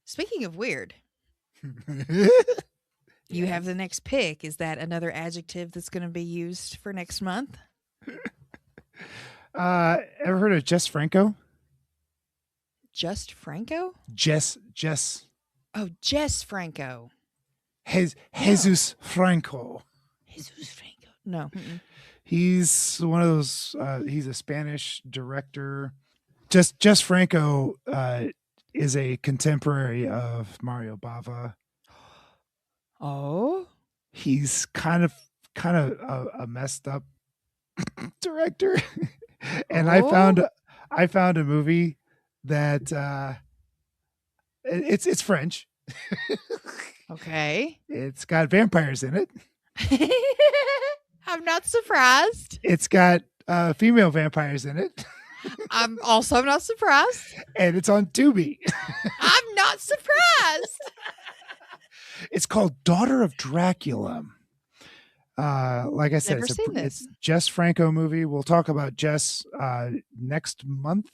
Speaking of weird, Yes. you have the next pick. Is that another adjective that's going to be used for next month? Ever heard of Jess Franco? Just Franco? Jess Oh, Jess Franco. Jesus Franco. Jesus Franco. No. Mm-mm. He's one of those. He's a Spanish director. Jess Franco is a contemporary of Mario Bava. Oh, He's kind of a messed up director, and I found a movie that it's French. okay. It's got vampires in it. I'm not surprised. It's got female vampires in it. I'm also not surprised. And it's on Tubi. I'm not surprised. It's called Daughter of Dracula. Like I said, Never seen this. it's Jess Franco movie. We'll talk about Jess next month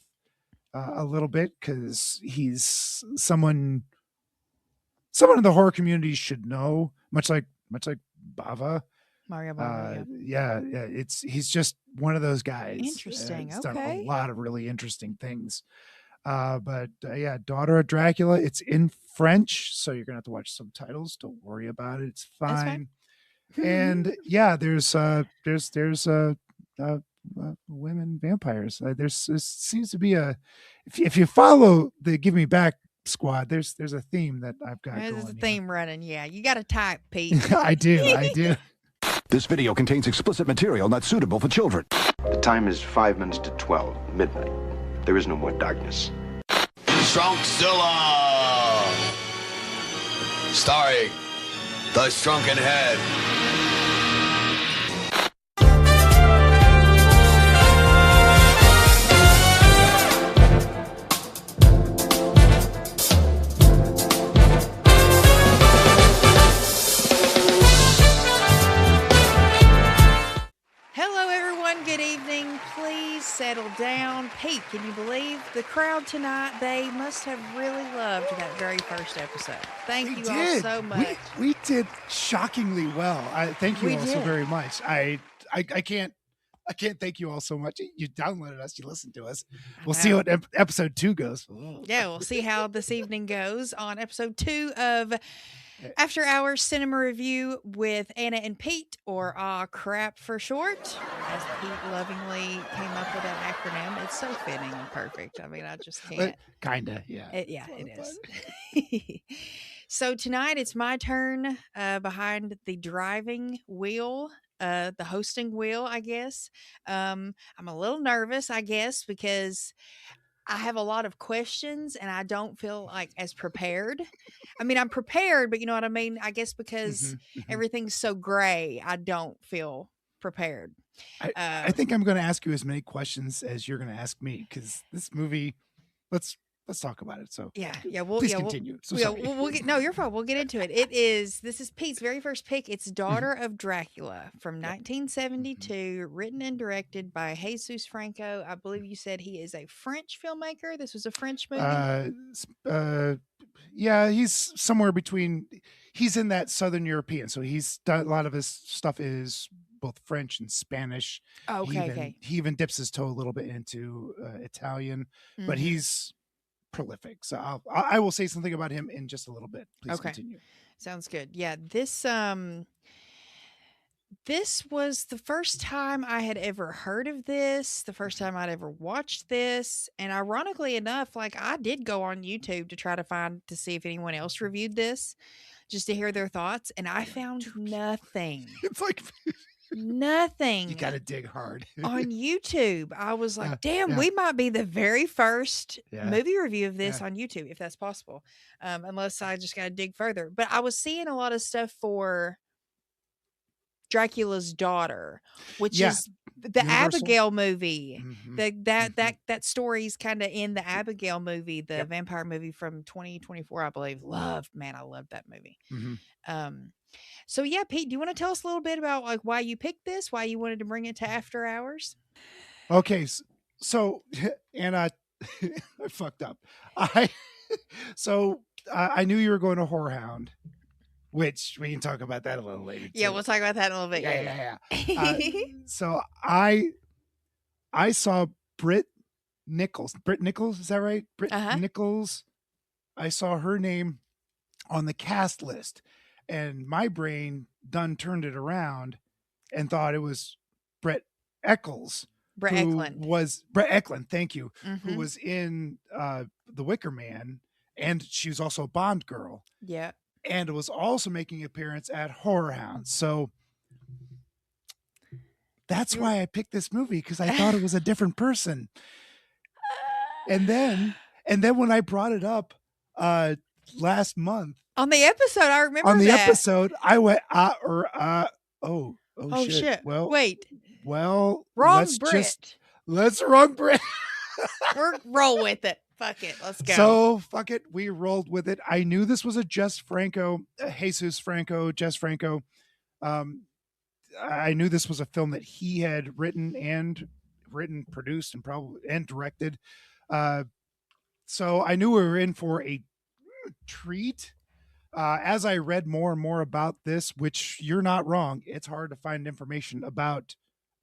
a little bit because he's someone in the horror community should know, much like Bava. Mario Bava. Yeah. He's just one of those guys. Interesting. He's done Okay. a lot of really interesting things. But Daughter of Dracula. It's in French, so you're gonna have to watch subtitles. Don't worry about it. It's fine. And there's women vampires. There seems to be if you follow the Give Me Back squad, there's a theme that I've got. There's going a theme running. Yeah, you got to type, Pete. I do. This video contains explicit material not suitable for children. The time is 5 minutes to 12, midnight. There is no more darkness. Shrunkzilla! Starring the Shrunken Head. Hello, everyone. Good evening. Please settle down. Pete, can you believe the crowd tonight? They must have really loved that very first episode. Thank you all so much. We did shockingly well. Thank you all so very much. I can't thank you all so much. You downloaded us, you listened to us. We'll see what episode 2 goes. Yeah, we'll see how this evening goes on episode 2 of After Hours Cinema Review with Anna and Pete, or AHCRAP for short, as Pete lovingly came up with that acronym. It's so fitting and perfect. I mean, I just can't. Kinda, yeah. It is. So tonight it's my turn behind the driving wheel, the hosting wheel, I guess. I'm a little nervous, I guess, because I have a lot of questions and I don't feel like as prepared. I mean, I'm prepared, but you know what I mean? I guess because everything's so gray, I don't feel prepared. I think I'm going to ask you as many questions as you're going to ask me, because this movie, let's talk about it. So please continue. We'll get, no, you're fine. We'll get into it. This is Pete's very first pick. It's Daughter of Dracula from 1972, written and directed by Jesus Franco. I believe you said he is a French filmmaker. This was a French movie. He's somewhere between. He's in that Southern European, so he's done a lot of his stuff is both French and Spanish. Oh, okay. He even dips his toe a little bit into Italian, but he's prolific. So I will say something about him in just a little bit. Please continue. Sounds good. Yeah, this was the first time I had ever heard of this, the first time I'd ever watched this, and ironically enough, like I did go on YouTube to try to see if anyone else reviewed this, just to hear their thoughts, and I found nothing. It's like nothing. You gotta dig hard on YouTube. I was like, damn, we might be the very first movie review of this on YouTube, if that's possible. Unless I just gotta dig further. But I was seeing a lot of stuff for Dracula's Daughter, which is the Universal Abigail movie. That story's kind of in the Abigail movie, the vampire movie from 2024, I believe. I loved that movie. So yeah, Pete, do you want to tell us a little bit about like why you picked this, why you wanted to bring it to After Hours? Okay, so and I fucked up. So I knew you were going to Whorehound, which we can talk about that a little later. Yeah, too. we'll talk about that in a little bit. Yeah. So I saw Britt Nichols. Britt Nichols, is that right? Britt Nichols. I saw her name on the cast list, and my brain done turned it around and thought it was Brett Eccles. Brett Eklund. Was Brett Eklund, thank you, Mm-hmm. who was in The Wicker Man, and she was also a Bond girl. Yeah. And was also making an appearance at Whorehound. So that's why I picked this movie, because I thought it was a different person. And then when I brought it up last month on the episode, I remember on the that. episode, I went oh shit. Well, wrong Brit. Let's wrong Brit. We're roll with it. Fuck it. Let's go. So fuck it. We rolled with it. I knew this was a Jesus Franco. I knew this was a film that he had written, produced, and directed. So I knew we were in for a treat. As I read more and more about this, which you're not wrong, it's hard to find information about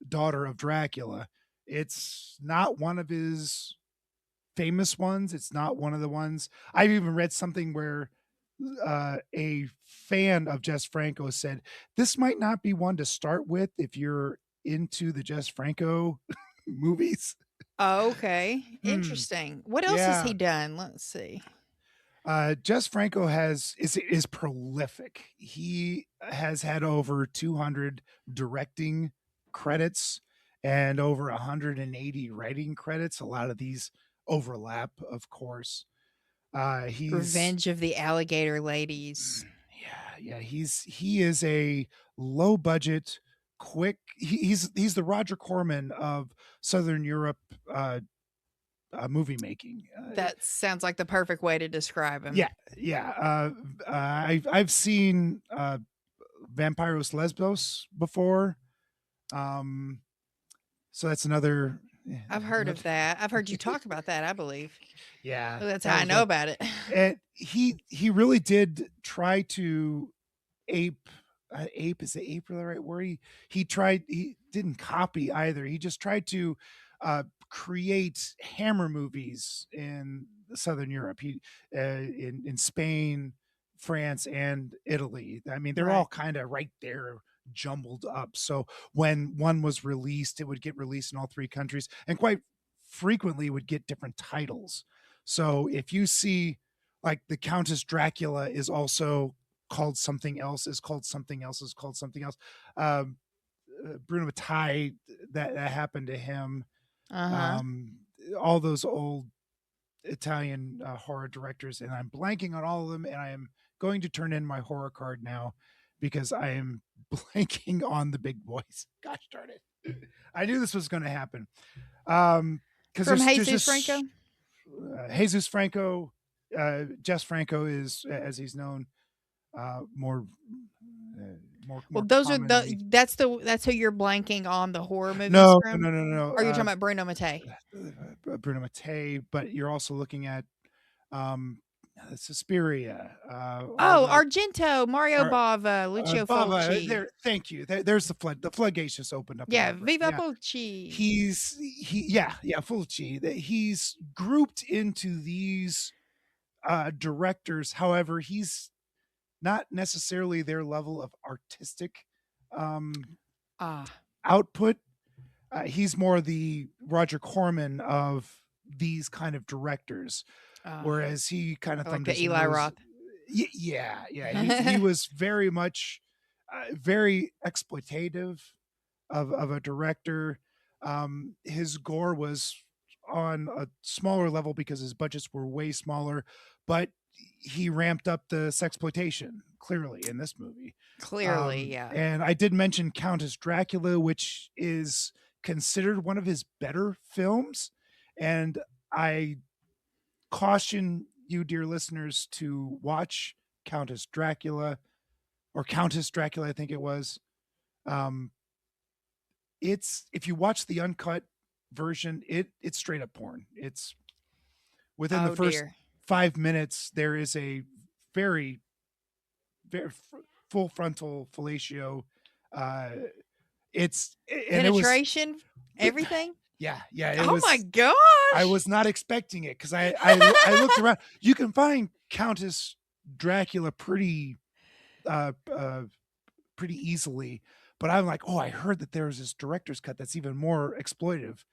Daughter of Dracula. It's not one of his famous ones. It's not one of the ones. I've even read something where a fan of Jess Franco said this might not be one to start with if you're into the Jess Franco movies. Oh, okay. Interesting. What else has he done? Let's see. Jess Franco is prolific. He has had over 200 directing credits and over 180 writing credits. A lot of these overlap, of course. He's Revenge of the Alligator Ladies. Yeah. He is a low budget, quick. He's the Roger Corman of Southern Europe movie making. That sounds like the perfect way to describe him. Yeah. I've seen Vampiros Lesbos before. So that's another. I've heard of that. I've heard you talk about that, I believe. Yeah. That's how I know about it. And he really did try to ape, is the ape the right word? He didn't copy either. He just tried to create Hammer movies in Southern Europe. He in Spain, France, and Italy. I mean, they're all kind of right there, jumbled up. So when one was released, it would get released in all three countries, and quite frequently would get different titles. So if you see, like, the Countess Dracula is also called something else, is called something else, is called something else. Bruno Mattei, that happened to him. All those old Italian horror directors, and I'm blanking on all of them, and I am going to turn in my horror card now because I am blanking on the big boys. Gosh darn it. I knew this was going to happen. From Jesus Franco? Jesus Franco, Jess Franco is, as he's known, more. Well, those are that's who you're blanking on the horror movies from? No. Or you're talking about Bruno Mattei? Bruno Mattei, but you're also looking at Suspiria. Argento, Mario Bava, Lucio Fulci. Thank you. There's the floodgates just opened up. Yeah, Viva Fulci. Fulci. He's grouped into these directors. However, he's not necessarily their level of artistic output. He's more the Roger Corman of these kind of directors, whereas he kind of like the Eli Roth. Yeah. He was very much very exploitative of a director. His gore was on a smaller level because his budgets were way smaller, but he ramped up the sexploitation clearly in this movie. Yeah. And I did mention Countess Dracula, which is considered one of his better films. And I caution you, dear listeners, to watch Countess Dracula, I think it was. It's, if you watch the uncut version, it's straight up porn. It's within the 5 minutes, there is a very, very full frontal fellatio. It's and it was Penetration, everything. yeah. It Oh was. my gosh! I was not expecting it because I looked around. You can find Countess Dracula pretty easily, but I'm like, oh, I heard that there was this director's cut that's even more exploitive,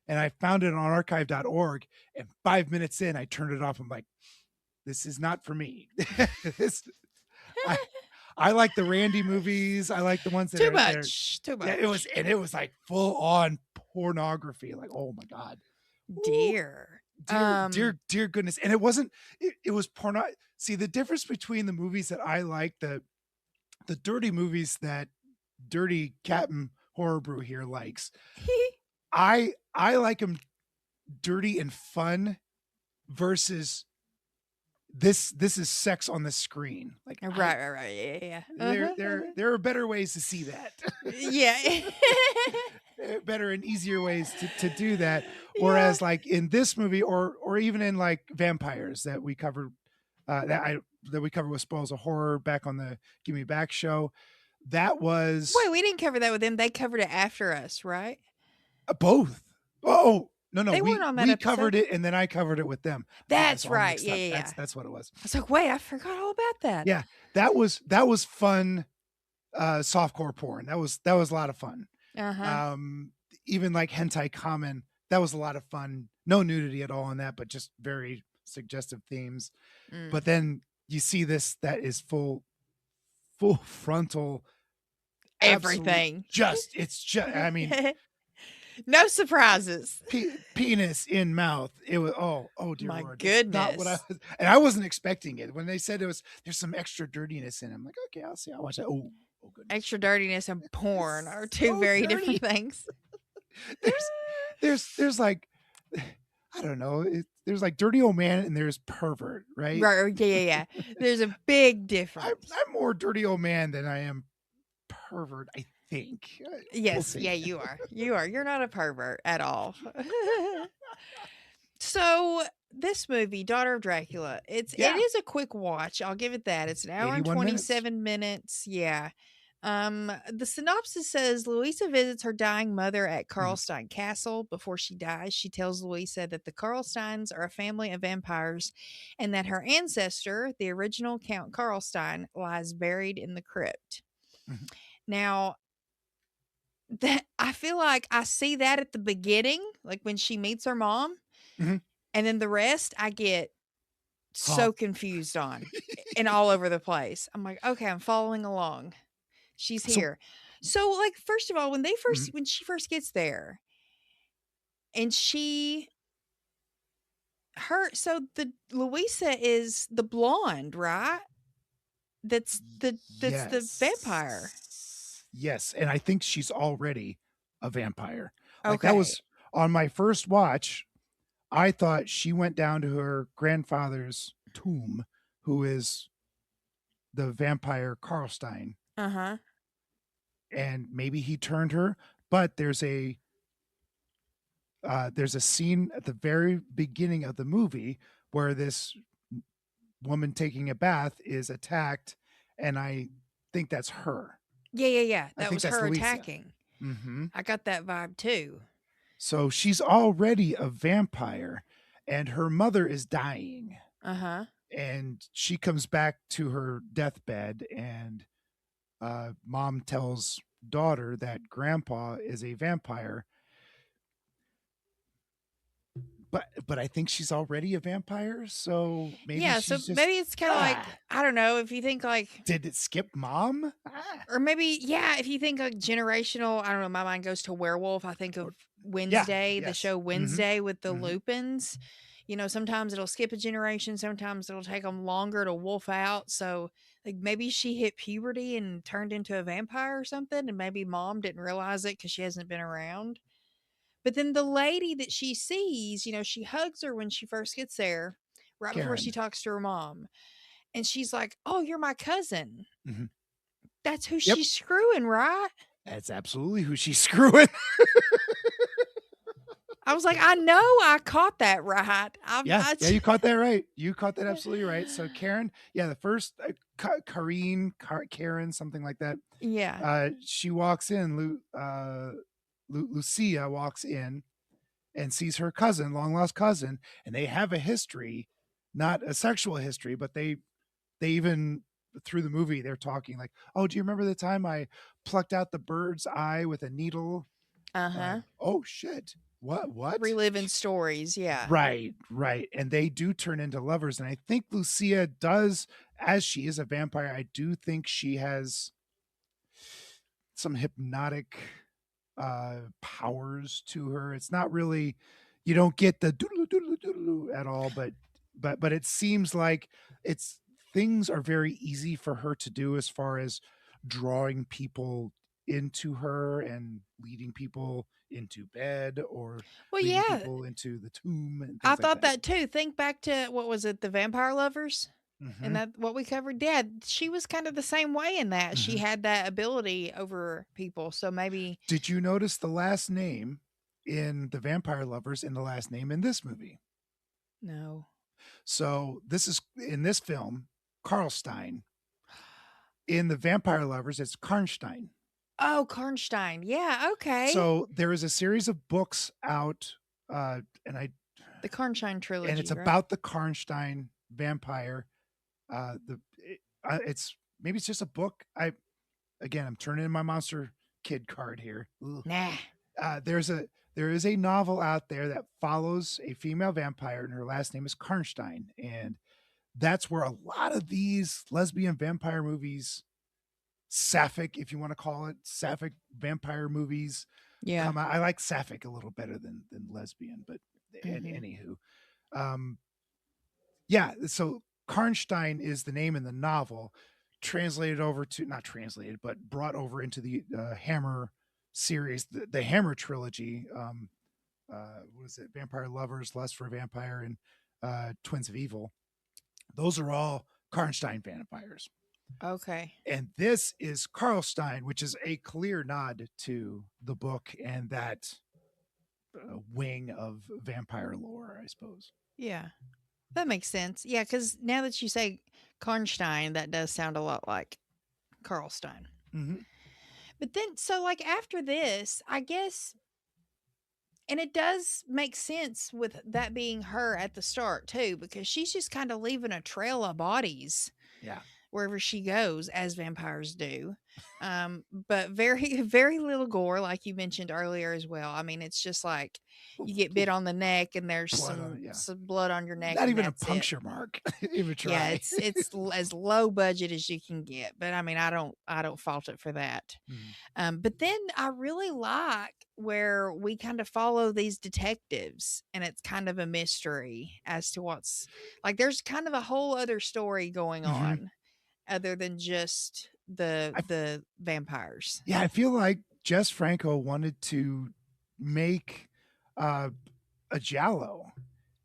and I found it on archive.org. And 5 minutes in, I turned it off. I'm like, this is not for me. I like the Randy movies. I like the ones that too are much. Too much. Yeah, it was like full on pornography. Like, oh my God. Dear. Dear goodness. And it wasn't, it was porno. See, the difference between the movies that I like, the dirty movies that Dirty Captain Horror Brew here likes, I like them dirty and fun versus this is sex on the screen. Like, right. Yeah. There are better ways to see that. Yeah. Better and easier ways to do that. Whereas like in this movie or even in like Vampires that we covered, that we covered with Spoils of Horror back on the Give Me Back show, that was... Wait, we didn't cover that with them. They covered it after us, right? Both. Oh, no. They weren't on that we episode? covered it and then I covered it with them. That's all right. mixed up. Yeah. That's what it was. I was like, wait, I forgot all about that. Yeah, that was fun. Softcore porn. That was a lot of fun. Uh-huh. Even like hentai common, that was a lot of fun. No nudity at all in that, but just very suggestive themes. But then you see this that is full frontal Everything. It's just I mean no surprises. Penis in mouth. It was oh dear My Lord. goodness. Not what I wasn't expecting it. When they said there's some extra dirtiness in it, I'm like, okay, I'll see. I'll watch that. Oh goodness. Extra dirtiness and porn are two so very dirty. different things. there's like, I don't know. There's like dirty old man and there's pervert, right? Right. Yeah. There's a big difference. I'm more dirty old man than I am pervert, I think. Yes. We'll Yeah, you are. You're not a pervert at all. So this movie, Daughter of Dracula, it is a quick watch. I'll give it that. It's an hour and 27 minutes. Yeah. The synopsis says Louisa visits her dying mother at Karlstein Castle. Before she dies, she tells Louisa that the Karlsteins are a family of vampires and that her ancestor, the original Count Karlstein, lies buried in the crypt. Mhm. Now, that I feel like I see that at the beginning, like when she meets her mom, Mhm. and then the rest I get so confused on and all over the place. I'm like, okay, I'm following along. She's here. So like, first of all, when she first gets there and the Louisa is the blonde, right? That's the vampire. Yes. And I think she's already a vampire. Like Okay. that was on my first watch. I thought she went down to her grandfather's tomb, who is the vampire Karlstein. Uh-huh. And maybe he turned her, but there's a scene at the very beginning of the movie where this woman taking a bath is attacked, and I think that's her. Yeah. I That think was that's her Louisa. attacking. Mm-hmm. I got that vibe too. So she's already a vampire, and her mother is dying. Uh-huh. And she comes back to her deathbed, and mom tells daughter that grandpa is a vampire. But I think she's already a vampire, so maybe maybe it's kind of like, I don't know, if you think like, did it skip mom? or maybe if you think like generational, I don't know, my mind goes to werewolf. I think of Wednesday, the show Wednesday with the Lupins. You know, sometimes it'll skip a generation, sometimes it'll take them longer to wolf out. So like maybe she hit puberty and turned into a vampire or something, and maybe mom didn't realize it because she hasn't been around. But then the lady that she sees, you know, she hugs her when she first gets there, right before she talks to her mom. And she's like, oh, you're my cousin. Mhm. That's who she's screwing, right? That's absolutely who she's screwing. I was like, I know I caught that right. Yeah, I yeah, you caught that right. You caught that absolutely right. So Karen, yeah, the first Karen, something like that. yeah. She walks in. Lucia walks in and sees her cousin, long lost cousin, and they have a history, not a sexual history, but they even through the movie they're talking like, oh, do you remember the time I plucked out the bird's eye with a needle? Uh-huh. Oh shit. What? Reliving stories, yeah. Right. And they do turn into lovers. And I think Lucia does, as she is a vampire, I do think she has some hypnotic powers to her. It's not really, you don't get the doodle doodle doodle at all, but it seems like it's things are very easy for her to do as far as drawing people into her and leading people into bed or Well, leading yeah. people into the tomb and I things like thought that. that too. Think back to what was it, The Vampire Lovers? And Mhm, that what we covered, yeah, she was kind of the same way in that. She mhm. had that ability over people. So maybe Did you notice the last name in the Vampire Lovers and the last name in this movie? no. So this is in this film, Karlstein. In the Vampire Lovers, it's Karnstein. Oh, Karnstein. Yeah, okay. So there is a series of books out, and The Karnstein it's trilogy, right? about the Karnstein vampire. It's maybe it's just a book. I'm turning in my Monster Kid card here. Ugh. Nah. There is a novel out there that follows a female vampire, and her last name is Karnstein, and that's where a lot of these lesbian vampire movies, sapphic, if you want to call it, sapphic vampire movies Yeah. come out. I like sapphic a little better than lesbian, but Mhm. anywho, yeah. So Karnstein is the name in the novel, translated over to not translated, but brought over into the Hammer series, the Hammer trilogy. What is it? Vampire Lovers, Lust for Vampire, and Twins of Evil. Those are all Karnstein vampires. Okay. And this is Karlstein, which is a clear nod to the book and that wing of vampire lore, I suppose. Yeah. That makes sense. Yeah, because now that you say Karnstein, that does sound a lot like Karlstein. Mm-hmm. But then, so like after this, I guess, and it does make sense with that being her at the start too, because she's just kind of leaving a trail of bodies Yeah. wherever she goes, as vampires do. But very, very little gore, like you mentioned earlier as well. I mean, it's just like you get bit on the neck and there's Blood on it, yeah. some blood on your neck, Not and even a that's it. puncture mark. Even Yeah, try. as low budget as you can get, but I mean, I don't fault it for that. Mhm. But then I really like where we kind of follow these detectives, and it's kind of a mystery as to what's like. There's kind of a whole other story going Mhm. on other than just I the vampires. Yeah, I feel like Jess Franco wanted to make a giallo.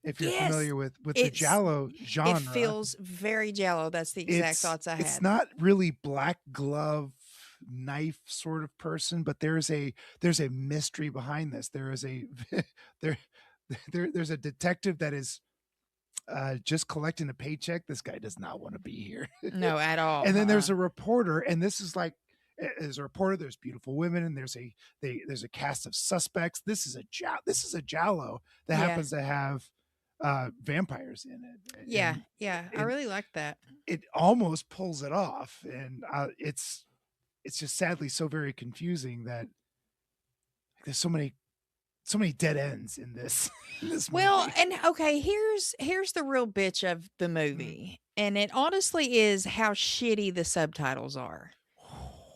If you're Yes, familiar with the it's giallo genre, it feels very Jello. That's the exact thoughts I it's had. not really black glove knife sort of person, but there's a mystery behind this. There is a there there's a detective that is just collecting a paycheck. This guy does not want to be here. No, at all. And then there's a reporter, and this is like there's a reporter, there's beautiful women, and there's a cast of suspects. This is a giallo that Yeah. happens to have vampires in it. Yeah, And yeah. I it- really like that. it almost pulls it off, and it's just sadly so very confusing that there's so many dead ends in this in this Well, movie. and okay, here's the real bitch of the movie. And it honestly is how shitty the subtitles are.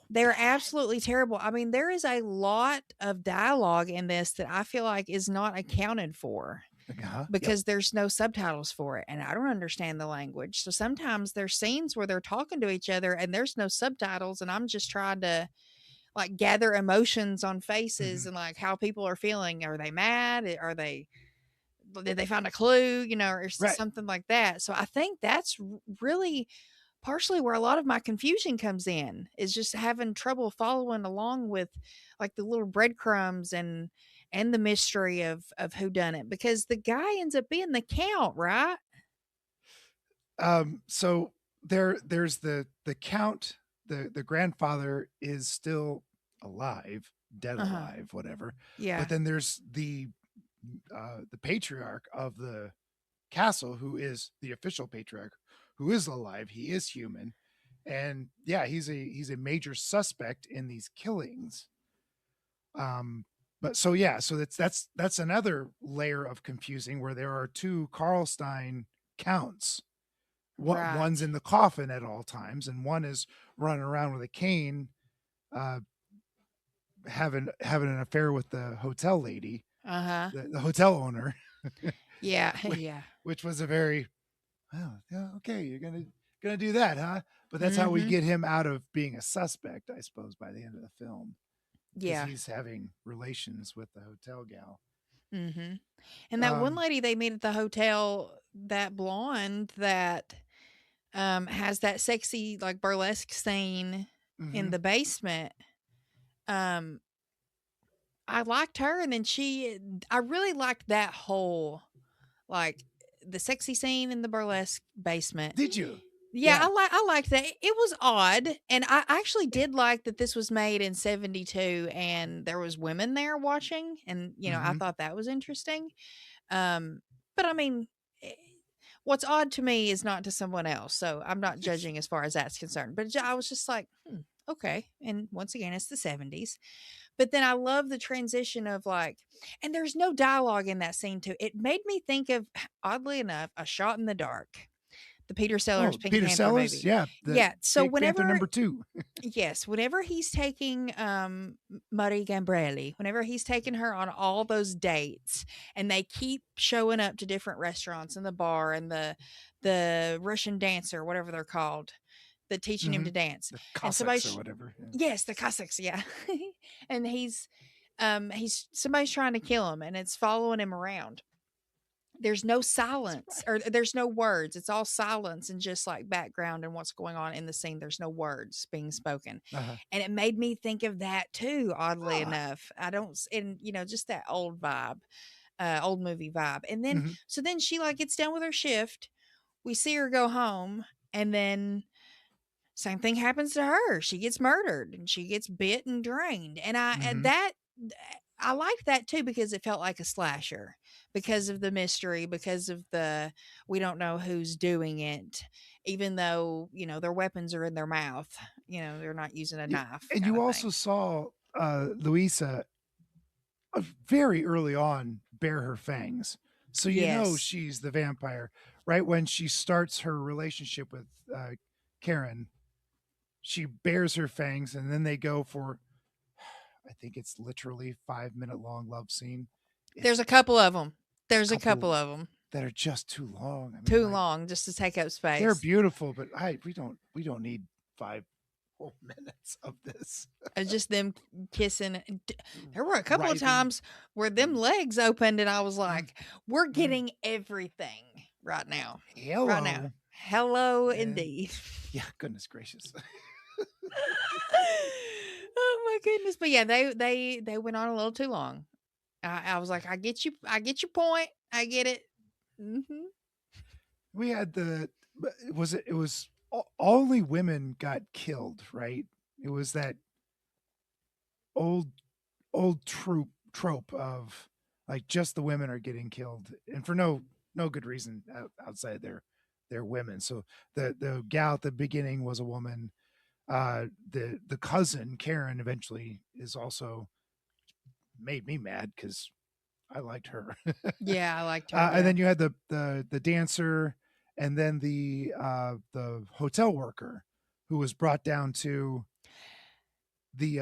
They're absolutely terrible. I mean, there is a lot of dialogue in this that I feel like is not accounted for Yep. because there's no subtitles for it, and I don't understand the language. So sometimes there's scenes where they're talking to each other and there's no subtitles, and I'm just trying to like gather emotions on faces Mhm. and like how people are feeling. Are they mad? Did they find a clue, or Right. something like that? So I think that's really partially where a lot of my confusion comes in, is just having trouble following along with like the little breadcrumbs and the mystery of who done it, because the guy ends up being the count, right? So there's the count, the grandfather is still alive, dead Uh-huh. alive, whatever. Yeah. But then there's the patriarch of the castle, who is the official patriarch, who is alive. He is human, and yeah, he's a major suspect in these killings. But so yeah, so that's another layer of confusing, where there are two Karlstein counts. One's Right. in the coffin at all times, and one is running around with a cane, uh, having an affair with the hotel lady, Uh-huh. the hotel owner, Yeah. which, Yeah. which was a very, well, yeah, okay, you're gonna do that, huh? But that's how we Mm-hmm. get him out of being a suspect, I suppose, by the end of the film, because Yeah. he's having relations with the hotel gal. Mm-hmm. And that one Um, lady they meet at the hotel, that blonde that has that sexy like burlesque scene in mhm. the basement. Um, I liked her, and then I really liked that whole, like, the sexy scene in the burlesque basement. Did you? Yeah, Yeah. I liked that. It was odd, and I actually did like that this was made in 72 and there was women there watching, and I Hmm. thought that was interesting. Um, but I mean, eh, what's odd to me is not to someone else, so I'm not judging as far as that's concerned. But I was just like, okay. And once again, it's the 70s. But then I love the transition of like, and there's no dialogue in that scene too. It made me think of, oddly enough, A Shot in the Dark, the Peter Sellers Oh, Pink Peter Panther Sellers, movie. yeah, the Yeah. So Pink Panther whenever, #2. yes, whenever he's taking Marie Gambrelli, whenever he's taking her on all those dates, and they keep showing up to different restaurants and the bar and the Russian dancer, whatever they're called, the teaching him Hmm. to dance, The and somebody, Cossacks or whatever. Yeah. yes, the Cossacks, yeah, and he's somebody's trying to kill him, and it's following him around. There's no That's silence, right. or there's no words. It's all silence and just like background and what's going on in the scene. There's no words being spoken. Uh-huh. And it made me think of that too, oddly Ah. enough. I don't, and just that old vibe, old movie vibe. And then, Mhm. so then she like gets done with her shift. We see her go home, and then same thing happens to her. She gets murdered and she gets bit and drained. And Mhm. I liked that too, because it felt like a slasher, because of the mystery, because of we don't know who's doing it, even though, their weapons are in their mouth, they're not using a Yeah, knife and kind you of also thing. saw Louisa very early on bare her fangs. So Yes. she's the vampire. Right when she starts her relationship with Karen, she bares her fangs, and then they go for, I think it's literally 5-minute long love scene. There's It's a couple of them. a There's a couple couple of them. that are just too long. I mean, Too like, long just to take up they're space. beautiful, but we don't need 5 whole minutes of this. Just them kissing. There were a couple of Writhing. times where them legs opened, and I was Mm, like, "We're mm. getting everything right now, right now." Hello. Hello, Yeah. indeed. Yeah, goodness gracious. Oh my goodness! But yeah, they went on a little too long. I was like, I get your point, I get it. Hmm. We had it was only women got killed, right? It was that old old trope of, like, just the women are getting killed, and for no good reason, outside their women. So the gal at the beginning was a woman. The cousin Karen eventually is also, made me mad because I liked her. Yeah, I liked her. And Yeah, then you had the dancer, and then the hotel worker, who was brought down to the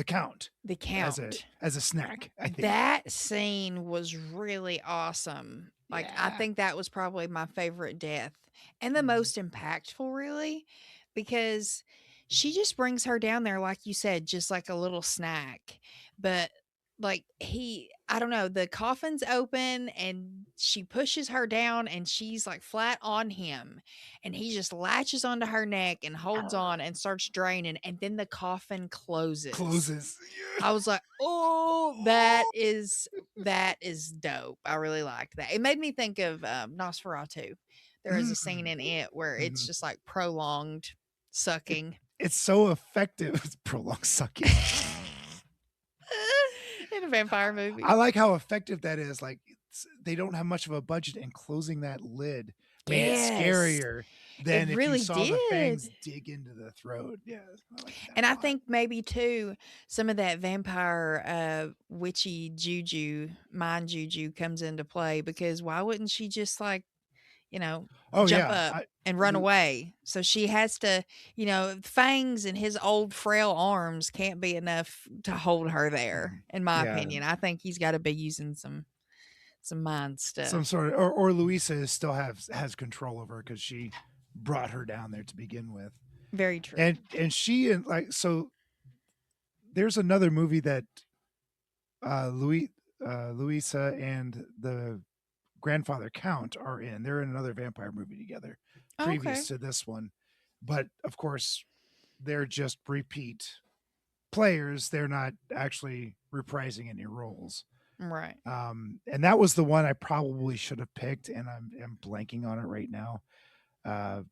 count the count. as a snack, I think. That scene was really awesome. Like, I Yeah. think that was probably my favorite death, and the Mhm. most impactful, really, because she just brings her down there, like you said, just like a little snack. But like I don't know, the coffin's open and she pushes her down and she's like flat on him and he just latches onto her neck and holds on and starts draining and then the coffin closes. I was like, "Oh, that is dope." I really liked that. It made me think of Nosferatu. There is a scene in it where it's Mhm. just like prolonged sucking. It's so effective. It's prolonged sucking. In a vampire movie. I like how effective that is. Like they don't have much of a budget, and closing that lid made it scarier than if you really saw the fangs did. dig into the throat. Yeah, I like that And a I lot. think maybe too, some of that vampire witchy juju, mind juju comes into play because why wouldn't she just like, you know, Oh jump yeah, up and run Lu- away? So she has to, Fangs and his old frail arms can't be enough to hold her there, in my yeah, opinion. I think he's got to be using some mind some stuff. sort of, or Louisa still has control over her because she brought her down there to begin with, Very true. and she and like so. There's another movie that Louisa and the grandfather Count are in. They're in another vampire movie together, Oh, okay. previous to this one, but of course they're just repeat players. They're not actually reprising any roles. Right. And that was the one I probably should have picked, and I'm blanking on it right now. Uh,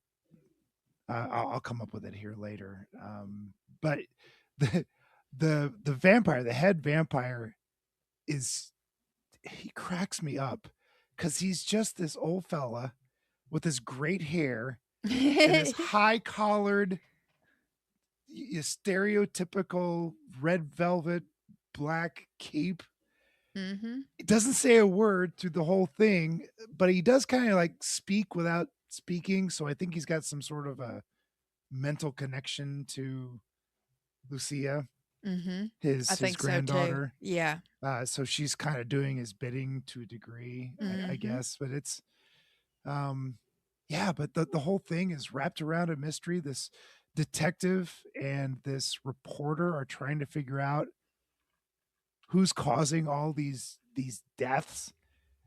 I'll come up with it here later. But the the vampire, the head vampire, is he cracks me up because he's just this old fella with his great hair and his high collared, stereotypical red velvet black cape. Mm-hmm. He doesn't say a word through the whole thing, but he does kind of like speak without speaking. So I think he's got some sort of a mental connection to Lucia, Mm-hmm. I his think so too. granddaughter. Yeah. So she's kind of doing his bidding to a degree, I Mm-hmm. guess. But it's, yeah. But the whole thing is wrapped around a mystery. This detective and this reporter are trying to figure out who's causing all these deaths.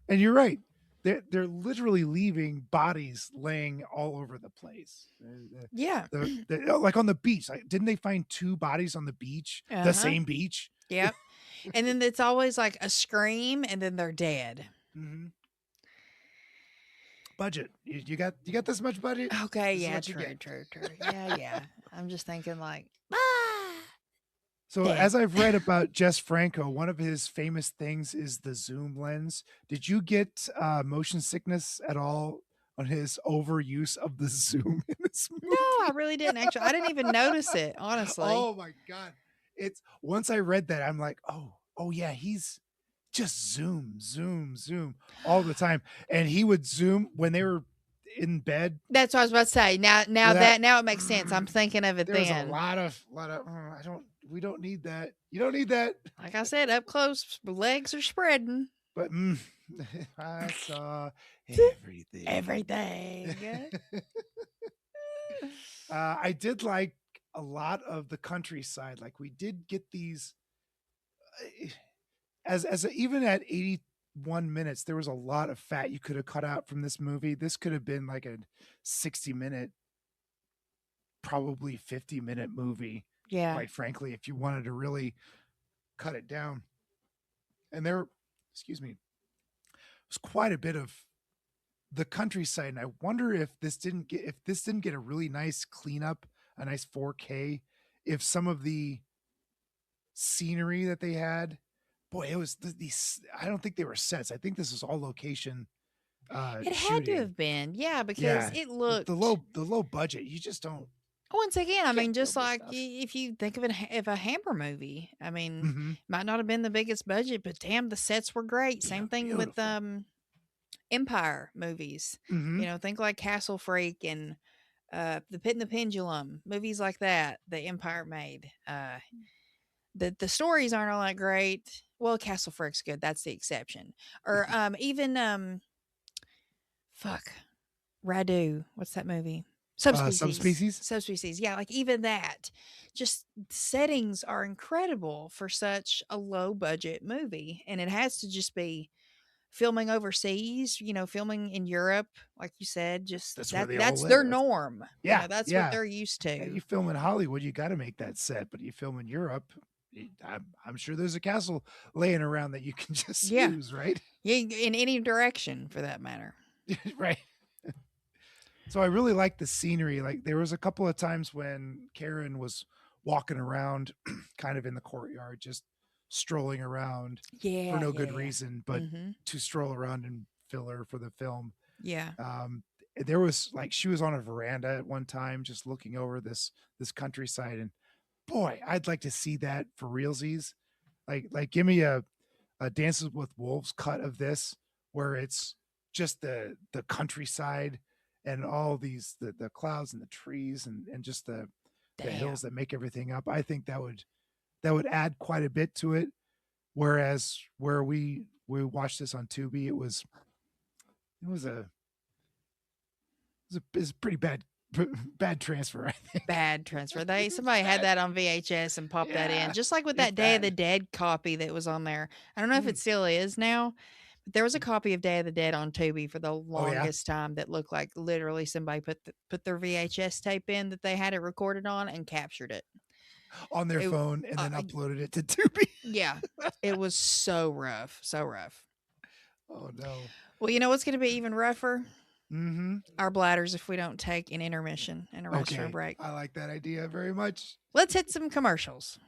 And you're right. They're literally leaving bodies laying all over the place. Yeah. Like on the beach. Like, didn't they find 2 bodies on the beach? The Uh-huh. same beach? Yep. And then it's always like a scream and then they're dead. Mm-hmm. Budget. You got this much budget? Okay, This is yeah, what you true, get. true, true. Yeah. I'm just thinking like, So dead. as I've read about Jess Franco, one of his famous things is the zoom lens. Did you get motion sickness at all on his overuse of the zoom in this movie? No, I really didn't actually. I didn't even notice it, honestly. Oh my god. It's once I read that, I'm like, oh yeah, he's just zoom all the time. And he would zoom when they were in bed. That's what I was about to say. Now it makes sense. I'm thinking of it There's then. a lot of we don't need that. You don't need that. Like I said, up close, legs are spreading. But I saw everything. Everything. I did like a lot of the countryside. Like we did get these even at 81 minutes, there was a lot of fat you could have cut out from this movie. This could have been like a 60-minute, probably 50-minute movie. Yeah. Quite frankly, if you wanted to really cut it down. And there, excuse me, was quite a bit of the countryside. And I wonder if this didn't get a really nice cleanup, a nice 4K, if some of the scenery that they had, boy, it was these. I don't think they were sets. I think this was all location. It had shooting. to have been, yeah, because it looked the low budget. You just don't. Once again, I mean, Can't just film this like stuff. if you think of it of a Hammer movie, I mean, Mhm. might not have been the biggest budget, but damn, the sets were great. Same thing with Beautiful. Empire movies. Mhm. Think like Castle Freak and The Pit and the Pendulum, movies like that Empire made. The stories aren't all that great. Well, Castle Freak's good. That's the exception. Or even fuck, Radu. What's that movie? Subspecies. Subspecies. Yeah, like even that. Just settings are incredible for such a low budget movie. And it has to just be filming overseas, filming in Europe, like you said, just That's where they all that's their live. norm. Yeah, That's what yeah. they're used Yeah, to. you film in Hollywood, you got to make that set, but you film in Europe, I'm sure there's a castle laying around that you can just Yeah. use, right? Yeah, in any direction for that matter. Right. So I really like the scenery. Like there was a couple of times when Karen was walking around kind of in the courtyard, just strolling around Yeah. for no yeah, good yeah. reason, but Mhm. to stroll around and filler for the film. Yeah. There was like she was on a veranda at one time just looking over this countryside, and boy, I'd like to see that for realsies. Like give me a Dances with Wolves cut of this where it's just the countryside and all these the clouds and the trees and just the hills that make everything up. I think that would add quite a bit to it. Whereas where we watched this on Tubi, it was a pretty bad transfer, I think. Bad transfer. Somebody had that on VHS and popped that in. Just like with that Day of the Dead copy that was on there. I don't know if it still is now, but there was a copy of Day of the Dead on Tubi for the longest time that looked like literally somebody put their VHS tape in that they had it recorded on and captured it on their phone and then uploaded it to Tubi. Yeah. It was so rough. So rough. Oh no. Well, you know what's going to be even rougher? Mm-hmm. Our bladders if we don't take an intermission and a restroom break. I like that idea very much. Let's hit some commercials.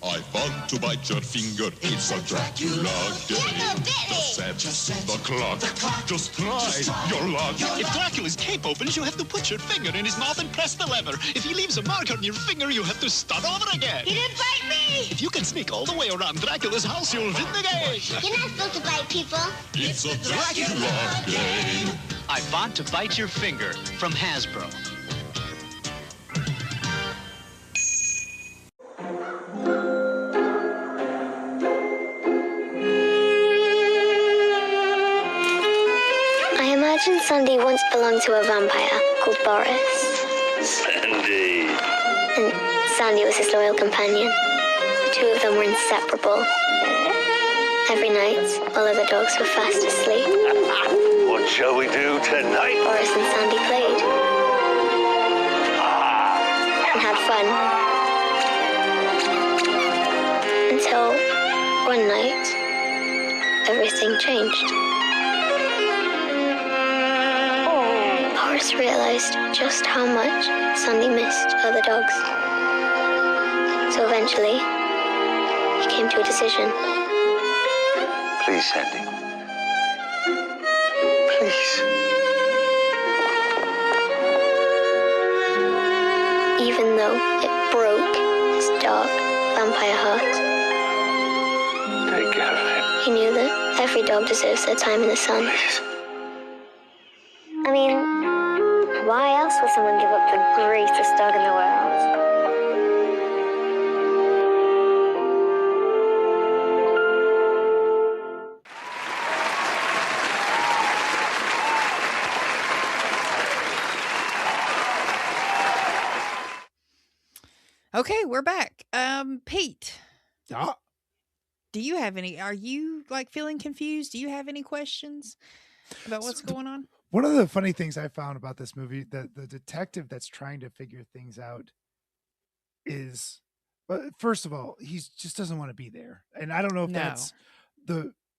I want to bite your finger. It's a Dracula game. The set, the clock. Just try your luck. If Dracula's cape opens, you have to put your finger in his mouth and press the lever. If he leaves a mark on your finger, you have to start over again. He didn't bite me! If you can sneak all the way around Dracula's house, you'll win the game. You're not supposed to bite people. It's a Dracula game. I want to bite your finger from Hasbro. Imagine Sandy once belonged to a vampire called Boris. Sandy. And Sandy was his loyal companion. The two of them were inseparable. Every night, while other dogs were fast asleep, What shall we do tonight? Boris and Sandy played. And had fun. Until one night, everything changed. Boris realized just how much Sandy missed other dogs. So eventually, he came to a decision. Please, Sandy. Please. Even though it broke his dark vampire heart, Take care of him. he knew that every dog deserves their time in the sun. Please. I mean, why else would someone give up the greatest dog in the world? Okay, we're back. Pete, Ah, do you have any? Are you like feeling confused? Do you have any questions about what's going on? one of the funny things I found about this movie, the detective that's trying to figure things out is, first of all, he just doesn't want to be there. And I don't know if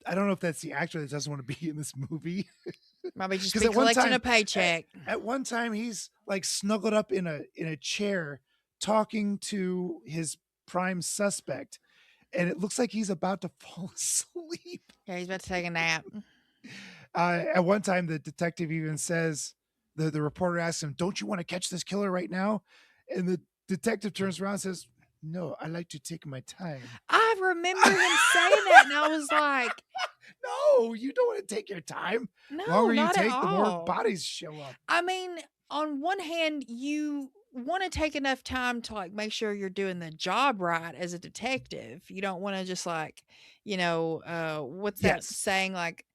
I don't know if that's the actor that doesn't want to be in this movie. Probably just 'Cause be at one collecting time- a paycheck. At one time, he's like snuggled up in a chair talking to his prime suspect, and it looks like he's about to fall asleep. Yeah, he's about to take a nap. At one time, the detective even says, the reporter asks him, "Don't you want to catch this killer right now?" And the detective turns around and says, "No, I like to take my time." I remember him saying that, and I was like, No, you don't want to take your time. no, The longer you not take, at the more all. bodies show up. I mean, on one hand, you want to take enough time to like make sure you're doing the job right as a detective. You don't want to just like, what's that Yes. saying? Like,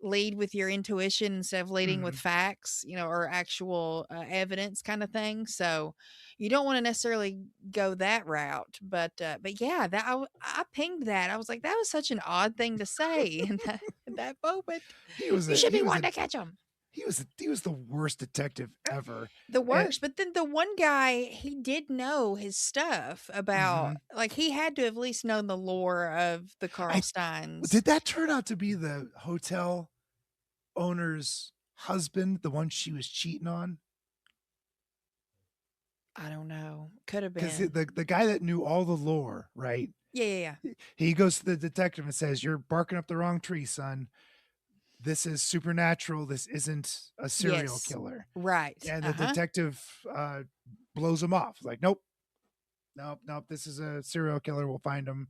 lead with your intuition instead of leading with facts, or actual evidence kind of thing. So you don't want to necessarily go that route. But yeah, I pinged that. I was like, that was such an odd thing to say in that moment. You should be wanting to catch him. He was the worst detective ever. The worst. But then the one guy, he did know his stuff about, like, he had to have at least known the lore of the Carl Steins. Did that turn out to be the hotel owner's husband, the one she was cheating on? I don't know. Could have been. Because the guy that knew all the lore, right? Yeah. He goes to the detective and says, "You're barking up the wrong tree, son. This is supernatural. This isn't a serial killer." Right. And the detective blows him off. Like, nope. This is a serial killer. We'll find him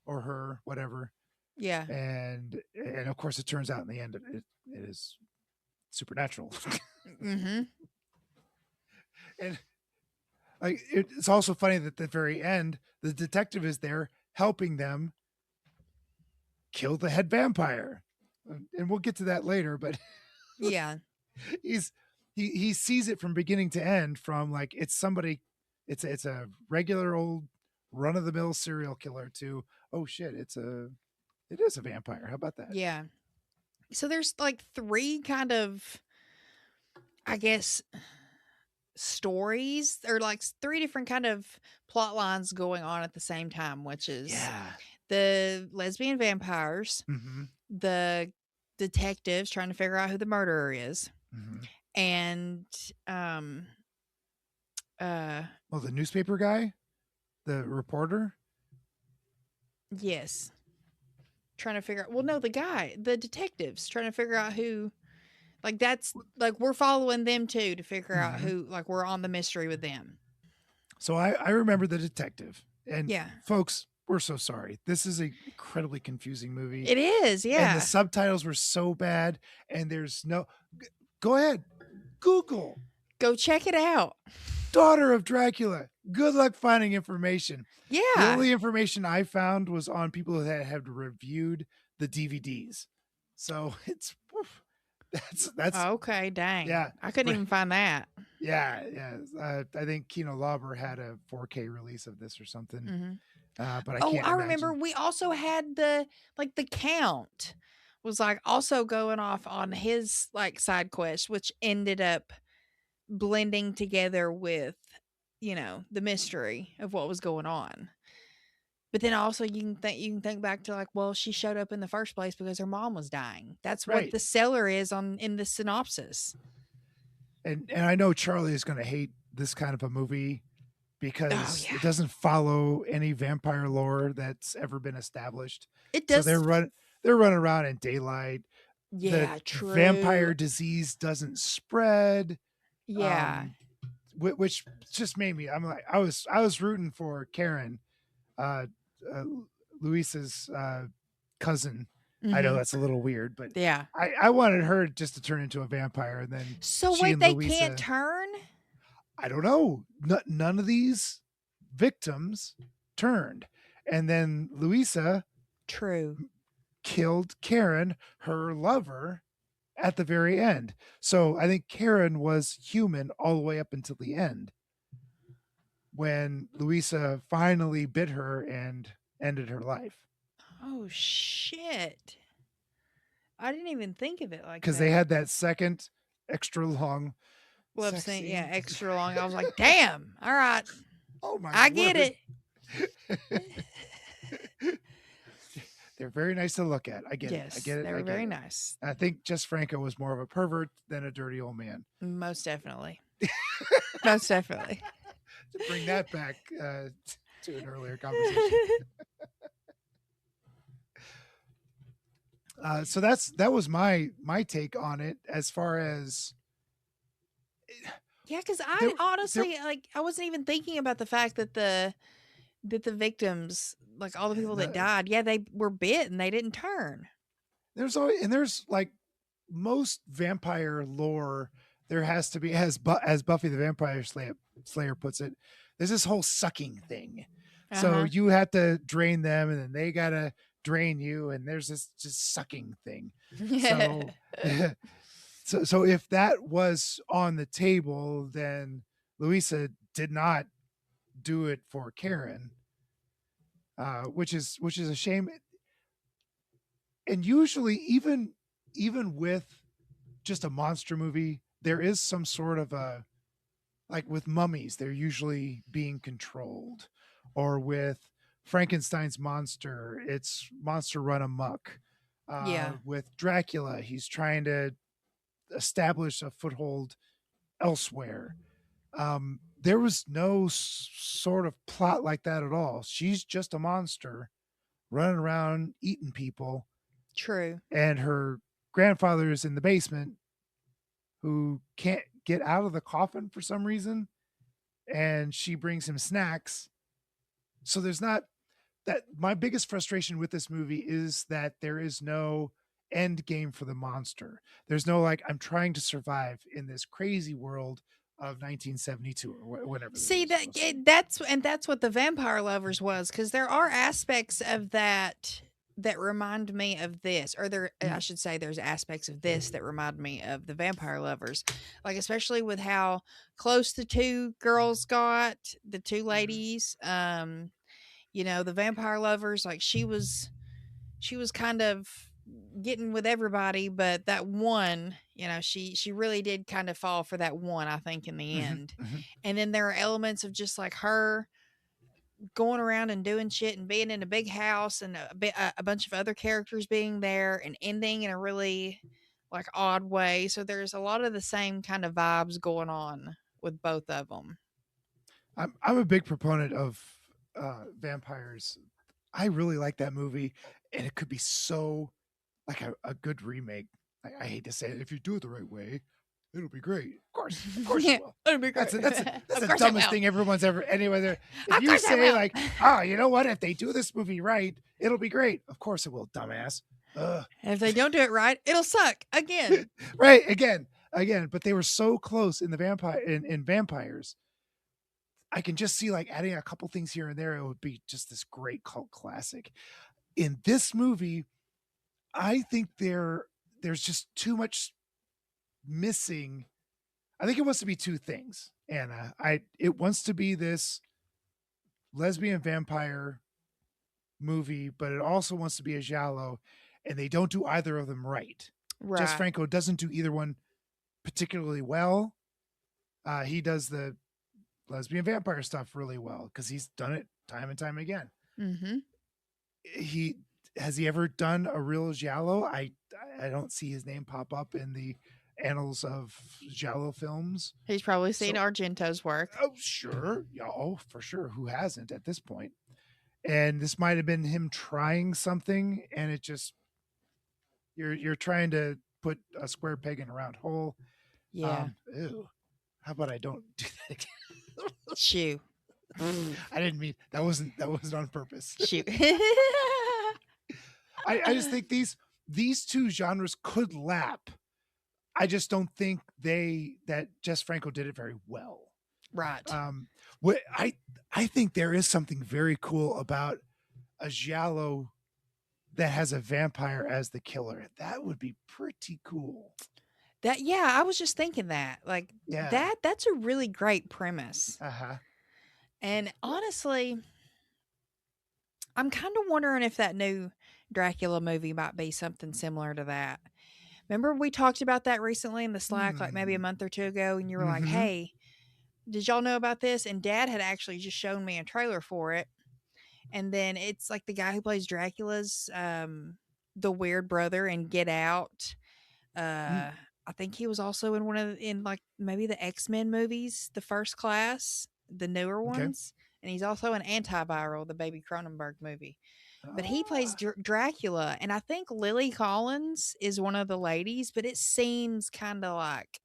or her, whatever. Yeah. And of course, it turns out in the end, it is supernatural. Mm-hmm. And like, it's also funny that at the very end, the detective is there helping them kill the head vampire. And we'll get to that later, but yeah, he sees it from beginning to end, from like, it's a regular old run of the mill serial killer to, oh shit, it is a vampire. How about that? Yeah. So there's like three kind of, I guess, stories, or like three different kind of plot lines going on at the same time, which is the lesbian vampires, the detectives trying to figure out who the murderer is, and the newspaper guy, the reporter. Yes. Trying to figure out, the detectives trying to figure out who, like, that's like, we're following them too to figure out who, like, we're on the mystery with them. So I remember the detective, and yeah, folks, we're so sorry. This is an incredibly confusing movie. It is. Yeah. And the subtitles were so bad, and there's go ahead, Google. Go check it out. Daughter of Dracula. Good luck finding information. Yeah. The only information I found was on people that had reviewed the DVDs. So that's okay. Dang. Yeah. I couldn't even find that. Yeah. I think Kino Lorber had a 4K release of this or something. But I can't imagine. Remember we also had the Count was like also going off on his like side quest, which ended up blending together with, the mystery of what was going on. But then also you can think back to like, well, she showed up in the first place because her mom was dying. That's what the seller is in the synopsis. And I know Charlie is going to hate this kind of a movie because it doesn't follow any vampire lore that's ever been established. It does. So they're running around in daylight. Yeah, the true. Vampire disease doesn't spread. Yeah. Which just made me, I was rooting for Karen, Luisa's cousin. I know that's a little weird, but yeah, I wanted her just to turn into a vampire, and then they can't turn. I don't know. None of these victims turned, and then Luisa, killed Karen, her lover, at the very end. So I think Karen was human all the way up until the end, when Luisa finally bit her and ended her life. Oh shit. I didn't even think of it like that. Because they had that second extra long love scene. Yeah, extra long. I was like, damn. All right. Oh my I get it. They're very nice to look at. I get it. I get it. They were very nice. I think Jess Franco was more of a pervert than a dirty old man. Most definitely. Most definitely. To bring that back to an earlier conversation. So that was my take on it, as far as because I honestly I wasn't even thinking about the fact that the victims, like all the people that died, they were bit and they didn't turn. There's like most vampire lore, there has to be, as Buffy the Vampire Slayer puts it, there's this whole sucking thing. So Uh-huh. you have to drain them, and then they gotta drain you, and there's this just sucking thing. So, so if that was on the table, then Louisa did not do it for Karen, which is a shame. And usually, even with just a monster movie, there is some sort of a, like with mummies, they're usually being controlled, or with Frankenstein's monster, it's monster run amok. Yeah. With Dracula, he's trying to establish a foothold elsewhere. There was no sort of plot like that at all. She's just a monster running around eating people, True. and her grandfather is in the basement who can't get out of the coffin for some reason, and she brings him snacks. So there's not that. My biggest frustration with this movie is that there is no end game for the monster. There's no, like, I'm trying to survive in this crazy world of 1972 or whatever. See, that's what the Vampire Lovers was, because there are aspects of that remind me of this, or I should say there's aspects of this that remind me of the Vampire Lovers, like especially with how close the two girls got, the two ladies. The Vampire Lovers, like she was kind of getting with everybody, but that one, she really did kind of fall for that one, I think, in the end. And then there are elements of just like her going around and doing shit and being in a big house, and a bunch of other characters being there and ending in a really like odd way. So there's a lot of the same kind of vibes going on with both of them. I'm a big proponent of vampires. I really like that movie, and it could be so like a good remake. I hate to say it. If you do it the right way, it'll be great. Of course it will. It'll be great. That's the dumbest thing everyone's ever. Anyway, if you say like, you know what? If they do this movie right, it'll be great. Of course it will, dumbass. And if they don't do it right, it'll suck again. Right, again. But they were so close in the vampires. I can just see like adding a couple things here and there. It would be just this great cult classic. In this movie, I think there's just too much missing. I think it wants to be two things, Anna. It wants to be this lesbian vampire movie, but it also wants to be a giallo, and they don't do either of them right. Jess Franco doesn't do either one particularly well. He does the lesbian vampire stuff really well because he's done it time and time again. Mm-hmm. Has he ever done a real giallo? I don't see his name pop up in the annals of giallo films. He's probably seen Argento's work. Oh, sure. Yeah, for sure. Who hasn't at this point? And this might have been him trying something, and it just you're trying to put a square peg in a round hole. Yeah. Ew. How about I don't do that again? Shoo. I didn't mean that wasn't on purpose. Shoot. I just think these two genres could lap. I just don't think that Jess Franco did it very well. Right. What I think there is something very cool about a giallo that has a vampire as the killer. That would be pretty cool. I was just thinking that. Like that's a really great premise. Uh-huh. And honestly, I'm kind of wondering if that new Dracula movie might be something similar to that. Remember we talked about that recently in the Slack, like maybe a month or two ago, and you were like, hey, did y'all know about this? And Dad had actually just shown me a trailer for it. And then it's like the guy who plays Dracula's the weird brother in Get Out. I think he was also in like maybe the X-Men movies, the First Class, the newer ones. And he's also an Antiviral, the Baby Cronenberg movie. But he plays Dracula, and I think Lily Collins is one of the ladies, but it seems kind of like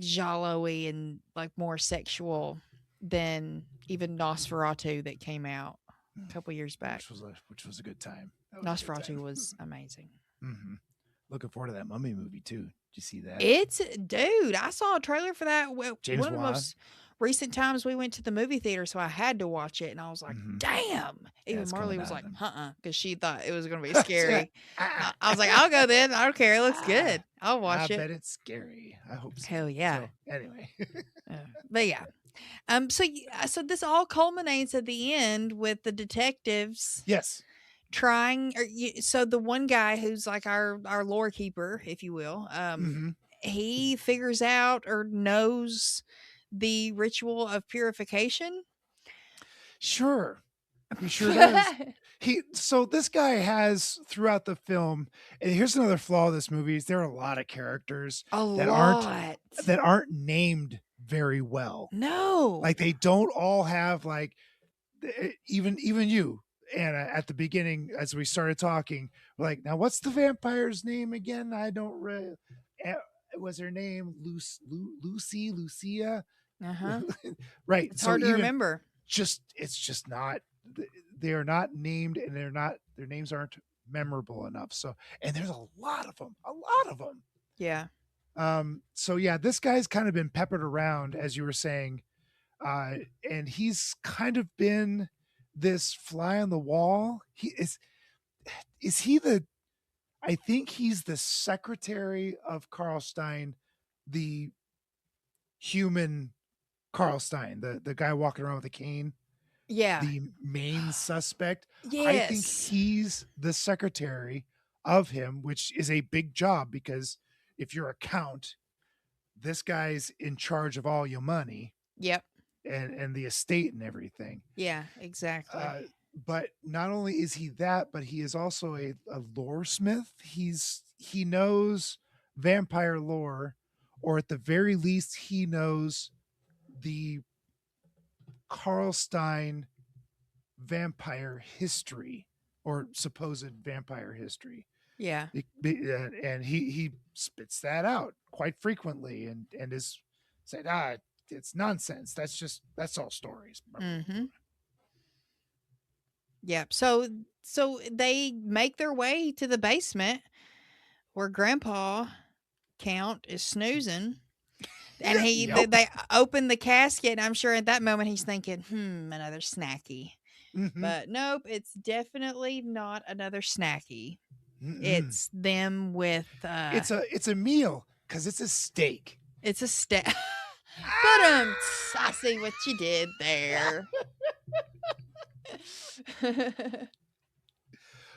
giallo-y and like more sexual than even Nosferatu that came out a couple years back. Which was a good time. Nosferatu was amazing. Mm-hmm. Looking forward to that Mummy movie too. Did you see that? Dude, I saw a trailer for that. James One of the Wan. most recent times we went to the movie theater, so I had to watch it, and I was like, damn. Even it's Marley coming was out like, then. because she thought it was going to be scary. I was like, I'll go then. I don't care. It looks good. I'll watch I it. bet it's scary. I hope so. Hell yeah. So, anyway. But yeah. So this all culminates at the end with the detectives. Yes. Trying, so the one guy who's like our lore keeper, if you will, he figures out or knows the ritual of purification. Sure. He sure does. So this guy has throughout the film, and here's another flaw of this movie, is there are a lot of characters that aren't named very well. No. Like they don't all have like even you, Anna, at the beginning as we started talking, like, now what's the vampire's name again? I don't really was her name Lucia? Uh-huh. Right. It's hard to remember. It's just not, they are not named, and their names aren't memorable enough. So, and there's a lot of them. Yeah. So yeah, this guy's kind of been peppered around, as you were saying. And he's kind of been this fly on the wall. I think he's the secretary of Carl Stein, the human Carl Stein, the guy walking around with a cane. Yeah. The main suspect. Yes. I think he's the secretary of him, which is a big job, because if you're a count, this guy's in charge of all your money. Yep. And the estate and everything. Yeah, exactly. But not only is he that, but he is also a lore smith. He knows vampire lore, or at the very least, he knows the Carl Stein vampire history, or supposed vampire history. Yeah. And he spits that out quite frequently, and is said, it's nonsense. That's all stories. Mm-hmm. Yep. So they make their way to the basement where Grandpa Count is snoozing. And they open the casket, and I'm sure at that moment he's thinking, another snacky. Mm-hmm. But nope, it's definitely not another snacky. Mm-mm. It's them with it's a meal, because it's a steak. It's a steak. But I see what you did there.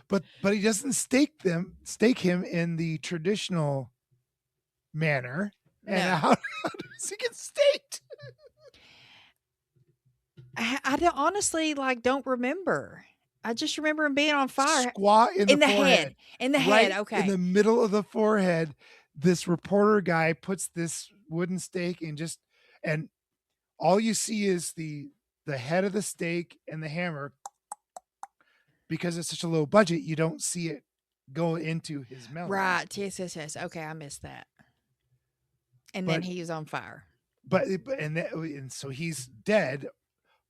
But he doesn't stake him in the traditional manner. No. And how does he get staked? I don't, honestly don't remember. I just remember him being on fire. Squat in the forehead. Head. In the right head, okay. In the middle of the forehead, this reporter guy puts this wooden stake and all you see is the head of the stake and the hammer. Because it's such a low budget, you don't see it go into his melon. Right. Yes. Okay, I missed that. And then he was on fire. And so he's dead.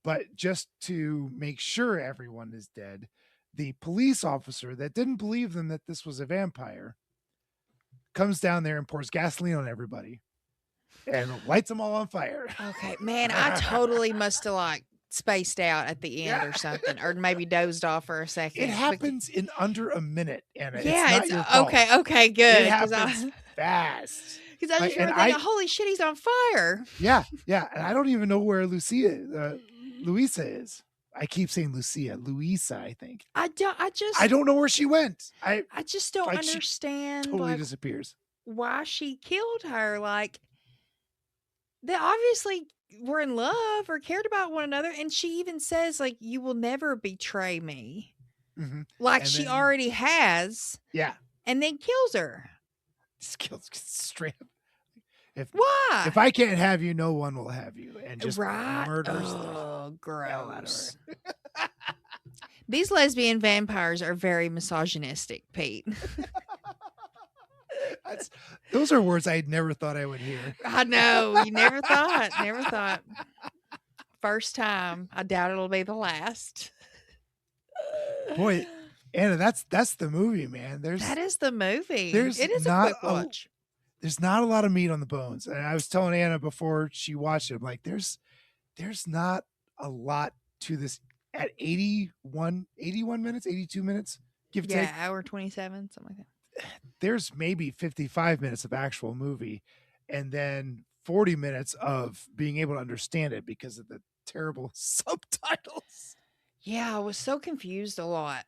But just to make sure everyone is dead, the police officer that didn't believe them that this was a vampire comes down there and pours gasoline on everybody and lights them all on fire. Okay, man, I totally must have spaced out at the end or something, or maybe dozed off for a second. It happens in under a minute, Anna. Yeah, it's not your fault. Okay, good. It happens fast. Because I just remember thinking, holy shit, he's on fire. Yeah. And I don't even know where Luisa is. I keep saying Luisa, I think. I don't know where she went. I just don't understand. She totally disappears. Why she killed her. They obviously were in love or cared about one another. And she even says, you will never betray me. Mm-hmm. She already has. Yeah. And then kills her. Just kills straight up. Why? If I can't have you, no one will have you. And just murders gross. These lesbian vampires are very misogynistic, Pete. Those are words I never thought I would hear. I know. You never thought. First time. I doubt it'll be the last. Boy, Anna, that's the movie, man. That is the movie. There's It is a not quick watch. there's not a lot of meat on the bones. And I was telling Anna before she watched it, I'm like, there's not a lot to this at 81 minutes, 82 minutes, give or take. Yeah, hour 27, something like that. There's maybe 55 minutes of actual movie and then 40 minutes of being able to understand it because of the terrible subtitles. Yeah, I was so confused a lot.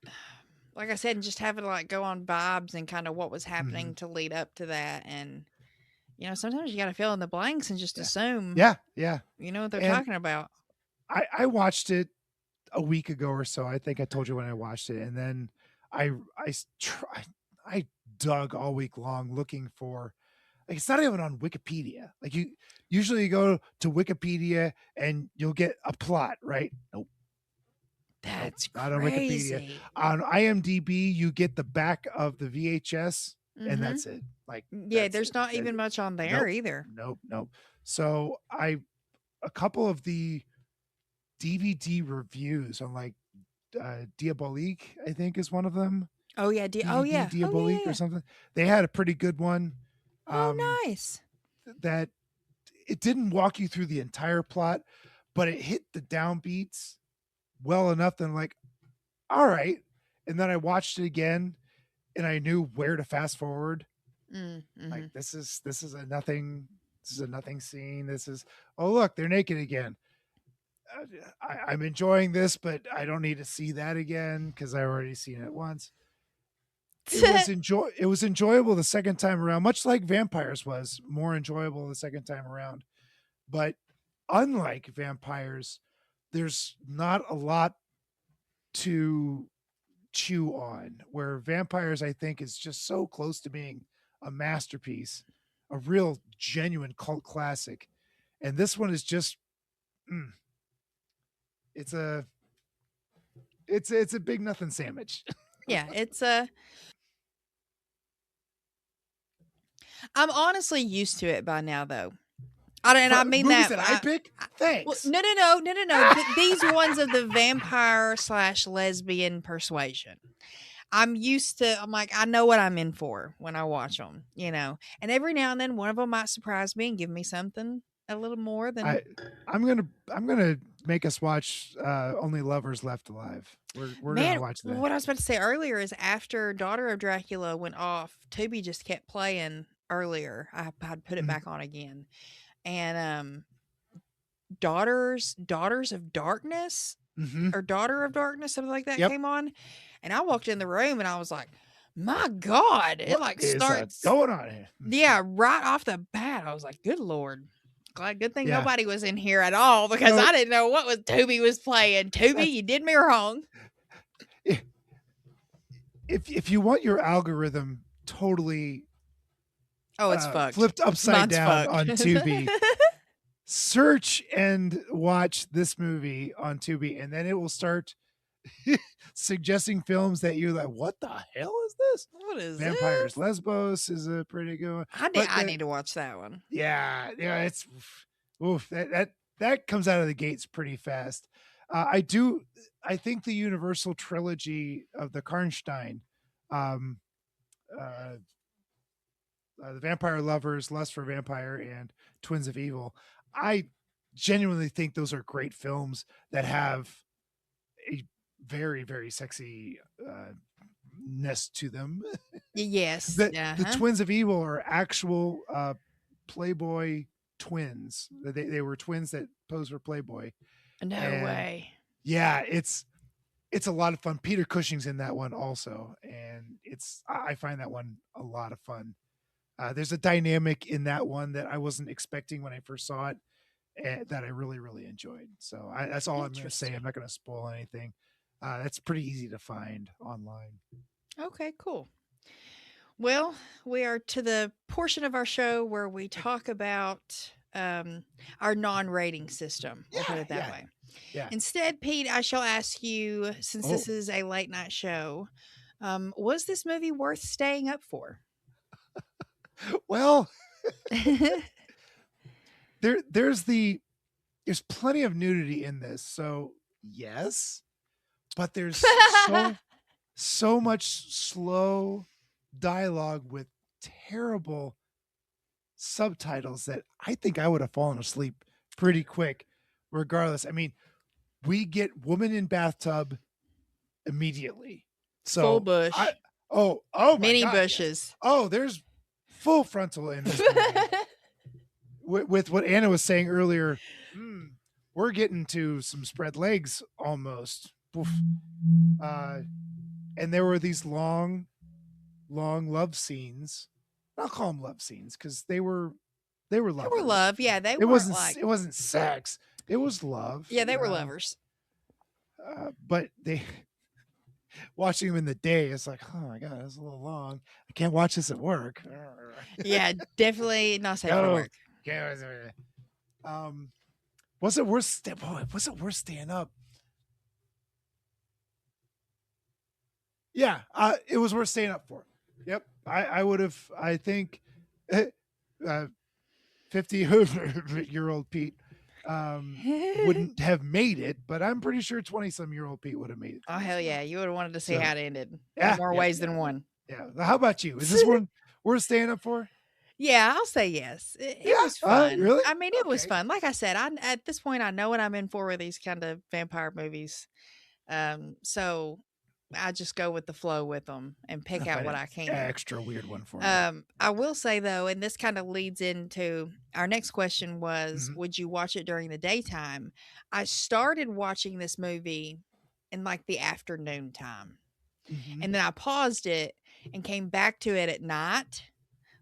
Like I said, and just having to like go on vibes and kind of what was happening to lead up to that. And, you know, sometimes you got to fill in the blanks and just assume, Yeah. you know what they're And talking about. I watched it a week ago or so. I think I told you when I watched it. And then I dug all week long looking for, like, it's not even on Wikipedia. Like you usually go to Wikipedia and you'll get a plot, right? Nope. That's not on crazy. Wikipedia. On IMDb, you get the back of the VHS, and that's it. Like, yeah, there's not even much on there either. Nope. So a couple of the DVD reviews on like Diabolique, I think is one of them. Oh yeah, Diabolique or something. They had a pretty good one. Nice. That it didn't walk you through the entire plot, but it hit the downbeats well enough that I'm like, all right. And then I watched it again and I knew where to fast forward. Like this is a nothing scene. This is, oh look, they're naked again. I'm enjoying this, but I don't need to see that again because I already seen it once. It was enjoyable the second time around, much like Vampires was more enjoyable the second time around. But unlike Vampires, there's not a lot to chew on, where Vampires, I think, is just so close to being a masterpiece, a real genuine cult classic. And this one is just, it's a big nothing sandwich. Yeah, it's I'm honestly used to it by now, though. I mean movies that I pick. Thanks. Well, no. These ones of the vampire / lesbian persuasion. I'm used to. I'm like, I know what I'm in for when I watch them, you know. And every now and then, one of them might surprise me and give me something a little more than. I'm gonna make us watch Only Lovers Left Alive. We're gonna watch that. What I was about to say earlier is after Daughter of Dracula went off, Tubi just kept playing earlier. I'd put it back on again. And Daughters of Darkness or Daughter of Darkness, something like that came on. And I walked in the room and I was like, my God, it like starts going on here. Yeah, right off the bat. I was like, good Lord. Good thing nobody was in here at all because I didn't know what Tubi was playing. Tubi, you did me wrong. If you want your algorithm totally it's fucked. flipped upside Mine's down fucked. on Tubi, search and watch this movie on Tubi, and then it will start suggesting films that you're like, what the hell is this? What is Vampires this? Lesbos is a pretty good one. I need to watch that one. Yeah, it's that comes out of the gates pretty fast. I think the Universal trilogy of the Karnstein, the Vampire Lovers, Lust for Vampire, and Twins of Evil, I genuinely think those are great films that have a very, very sexy ness to them. Yes. The Twins of Evil are actual Playboy twins. They were twins that posed for Playboy. No way. Yeah, it's a lot of fun. Peter Cushing's in that one also, and I find that one a lot of fun. There's a dynamic in that one that I wasn't expecting when I first saw it, that I really, really enjoyed. So that's all I'm going to say. I'm not going to spoil anything. That's pretty easy to find online. Okay, cool. Well, we are to the portion of our show where we talk about our non-rating system. We'll put it that way. Yeah. Instead, Pete, I shall ask you, since this is a late night show, was this movie worth staying up for? Well, there's plenty of nudity in this, so yes, but there's so much slow dialogue with terrible subtitles that I think I would have fallen asleep pretty quick regardless. I mean, we get woman in bathtub immediately. So Full bush. oh my Mini God, yes. bushes. Oh, there's full frontal in this movie. with what Anna was saying earlier, we're getting to some spread legs almost. Oof. And there were these long love scenes. I'll call them love scenes because they were lovers. They were love. Yeah, they It weren't it wasn't sex. It was love. Yeah, they were lovers. But they watching them in the day, it's like, oh my God, that's a little long. I can't watch this at work. Yeah, definitely not safe for work. Was it worth staying up? Yeah, it was worth staying up for. Yep, I would have. I think 50-year-old Pete wouldn't have made it, but I'm pretty sure 20-some-year-old Pete would have made it. Oh hell yeah, you would have wanted to see how it ended. Yeah, in more ways than one. Yeah. How about you? Is this one worth staying up for? Yeah, I'll say yes. It was fun. Really? I mean, it was fun. Like I said, at this point, I know what I'm in for with these kind of vampire movies. So I just go with the flow with them and pick out what I can. Extra weird one for me. I will say though, and this kind of leads into our next question was, would you watch it during the daytime? I started watching this movie in like the afternoon time. And then I paused it and came back to it at night.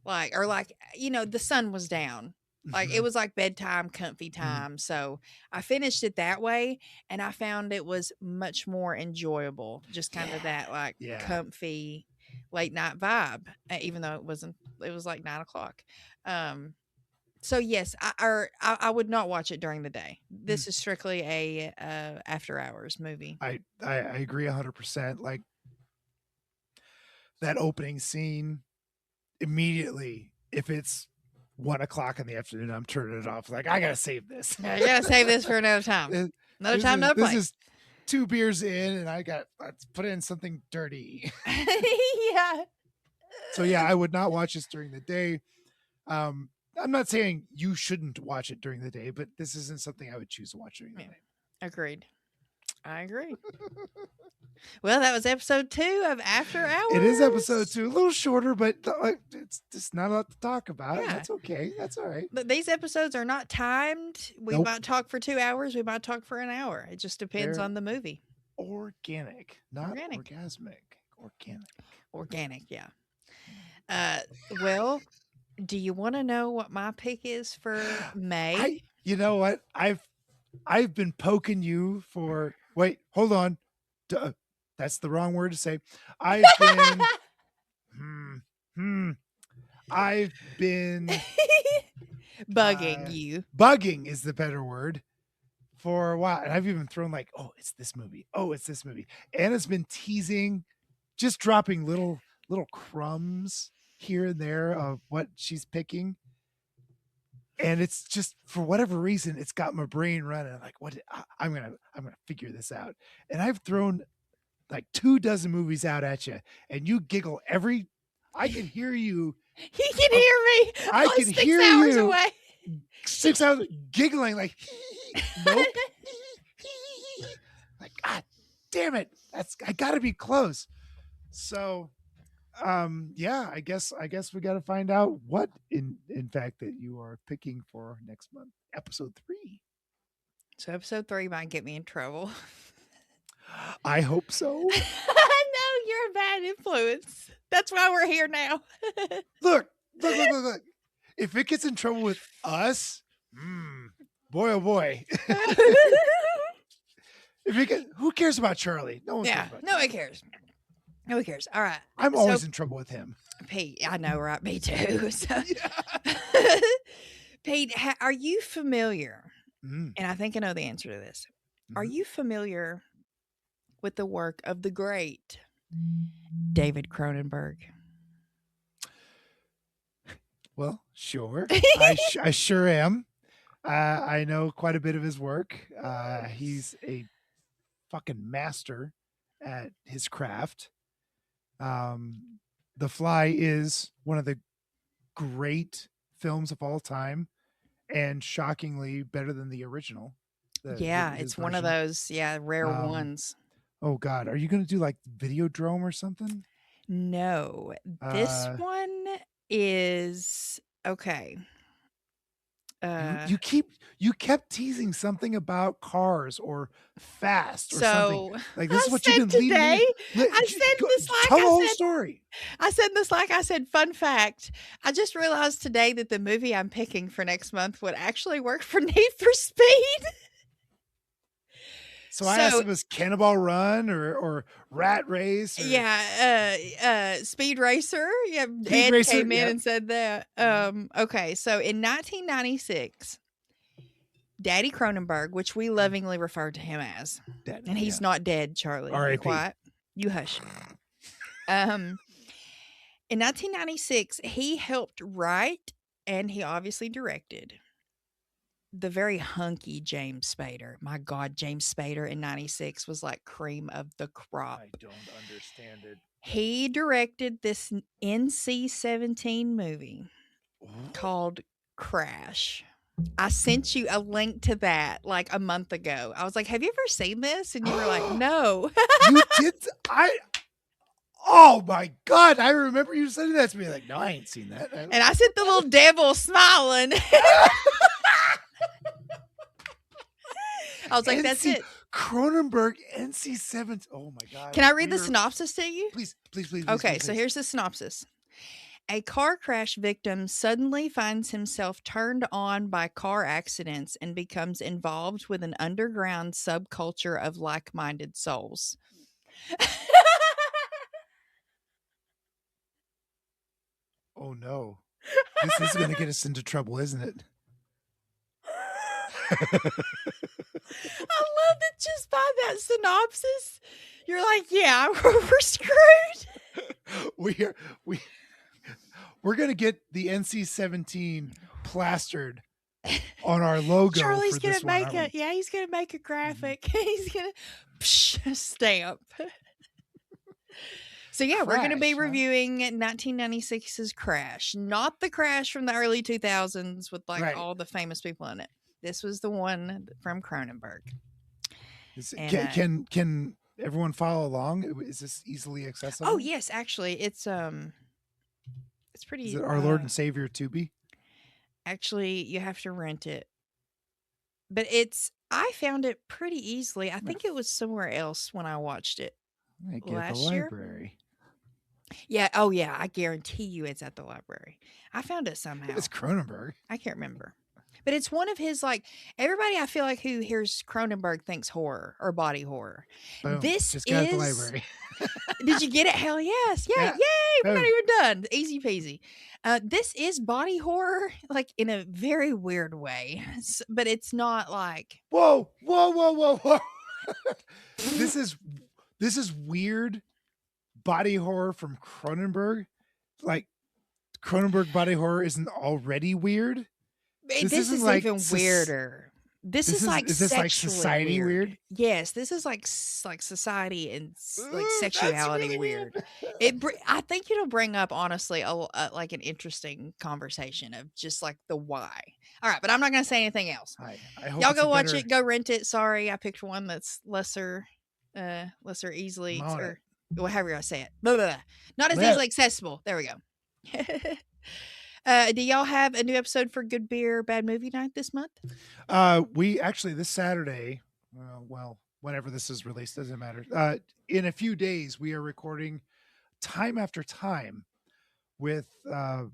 The sun was down. Like it was like bedtime, comfy time. So I finished it that way and I found it was much more enjoyable. Just kind of that comfy late night vibe, even though it was like 9:00. So yes, I would not watch it during the day. This is strictly a after hours movie. I agree 100%. Like that opening scene, immediately, if it's 1:00 in the afternoon, I'm turning it off. Like, I gotta save this. I gotta save this for another time. Another place. This is 2 beers in, and let's put in something dirty. Yeah. So yeah, I would not watch this during the day. I'm not saying you shouldn't watch it during the day, but this isn't something I would choose to watch during the day. Agreed. I agree. Well, that was episode 2 of After Hours. It is episode 2, a little shorter, but it's just not a lot to talk about. Yeah. That's okay. That's all right. But these episodes are not timed. We might talk for 2 hours. We might talk for an hour. It just depends on the movie. Organic, not orgasmic. Organic, yeah. Well, do you want to know what my pick is for May? You know what? I've been poking you for. Wait, hold on. That's the wrong word to say. I've been. I've been bugging you. Bugging is the better word for a while, and I've even thrown like, "Oh, it's this movie. Oh, it's this movie." Anna's been teasing, just dropping little crumbs here and there of what she's picking. And it's just, for whatever reason, it's got my brain running. Like, I'm gonna figure this out. And I've thrown like 24 movies out at you, and you giggle I can hear you. He can hear me. I can 6 hear hours you. away. 6 hours giggling like, nope. Like, God damn it! I got to be close. So. Yeah, I guess we got to find out what in fact that you are picking for next month, episode 3. So episode 3 might get me in trouble. I hope so. I know you're a bad influence. That's why we're here now. Look. If it gets in trouble with us, boy oh boy. Who cares about Charlie? No one cares about Charlie. Nobody cares. All right. I'm always in trouble with him. Pete, I know, right? Me too. So, Pete, are you familiar? And I think I know the answer to this. Are you familiar with the work of the great David Cronenberg? Well, sure. I sure am. I know quite a bit of his work. He's a fucking master at his craft. The Fly is one of the great films of all time, and shockingly better than the original. Yeah, it's one of those rare ones. Oh God, are you going to do like Videodrome or something? No, this one is okay. You kept teasing something about Cars or Fast or something. Like this is what you've been today. leading. I said this like tell the whole story. I said this like I said. Fun fact: I just realized today that the movie I'm picking for next month would actually work for Need for Speed. So I asked him, was Cannonball Run or Rat Race? Or... Speed Racer. Yeah, Ed came in and said that. Okay, so in 1996, Daddy Cronenberg, which we lovingly refer to him as, and he's not dead, Charlie. Be quiet. You hush. In 1996, he helped write and he obviously directed the very hunky James Spader. My God, James Spader in 96 was like cream of the crop. I don't understand it. He directed this NC-17 movie called Crash. I sent you a link to that like a month ago. I was like, have you ever seen this? And you were like, no. You did? Oh my God. I remember you sending that to me. Like, no, I ain't seen that. And I sent the little devil smiling. I was like, that's it. Cronenberg, NC-17. Oh my God. Can I read the synopsis to you? Please. Okay, so here's the synopsis. A car crash victim suddenly finds himself turned on by car accidents and becomes involved with an underground subculture of like-minded souls. Oh no. This is going to get us into trouble, isn't it? I love that just by that synopsis, you're like, yeah, we're screwed. We're going to get the NC-17 plastered on our logo. Charlie's going to make he's going to make a graphic. He's going to stamp. So yeah, we're going to be reviewing 1996's Crash, not the Crash from the early 2000s with all the famous people in it. This was the one from Cronenberg. Can everyone follow along? Is this easily accessible? Oh yes, actually, it's pretty. Is it Our Lord and Savior Tubi? Actually, you have to rent it, but I found it pretty easily. I think it was somewhere else when I watched it last year. Library. Yeah. Oh yeah. I guarantee you, it's at the library. I found it somehow. It's Cronenberg. I can't remember. But it's one of his, like, everybody I feel like who hears Cronenberg thinks horror or body horror. Boom. This just got at the library. Did you get it? Hell yes. Yeah. Yay. We're not even done. Easy peasy. This is body horror, like in a very weird way, but it's not like. Whoa. This is weird body horror from Cronenberg. Like Cronenberg body horror isn't already weird. This is like even weirder. This is like society weird? Yes, this is like society and like sexuality really weird. I think it'll bring up honestly like an interesting conversation of just like the why. All right, but I'm not going to say anything else. I hope y'all go watch it. Go rent it. Sorry, I picked one that's lesser easily or however I say it. Blah, blah, blah. Not as easily accessible. There we go. Do y'all have a new episode for Good Beer, Bad Movie Night this month? We actually this Saturday, whenever this is released, doesn't matter. In a few days, we are recording Time After Time with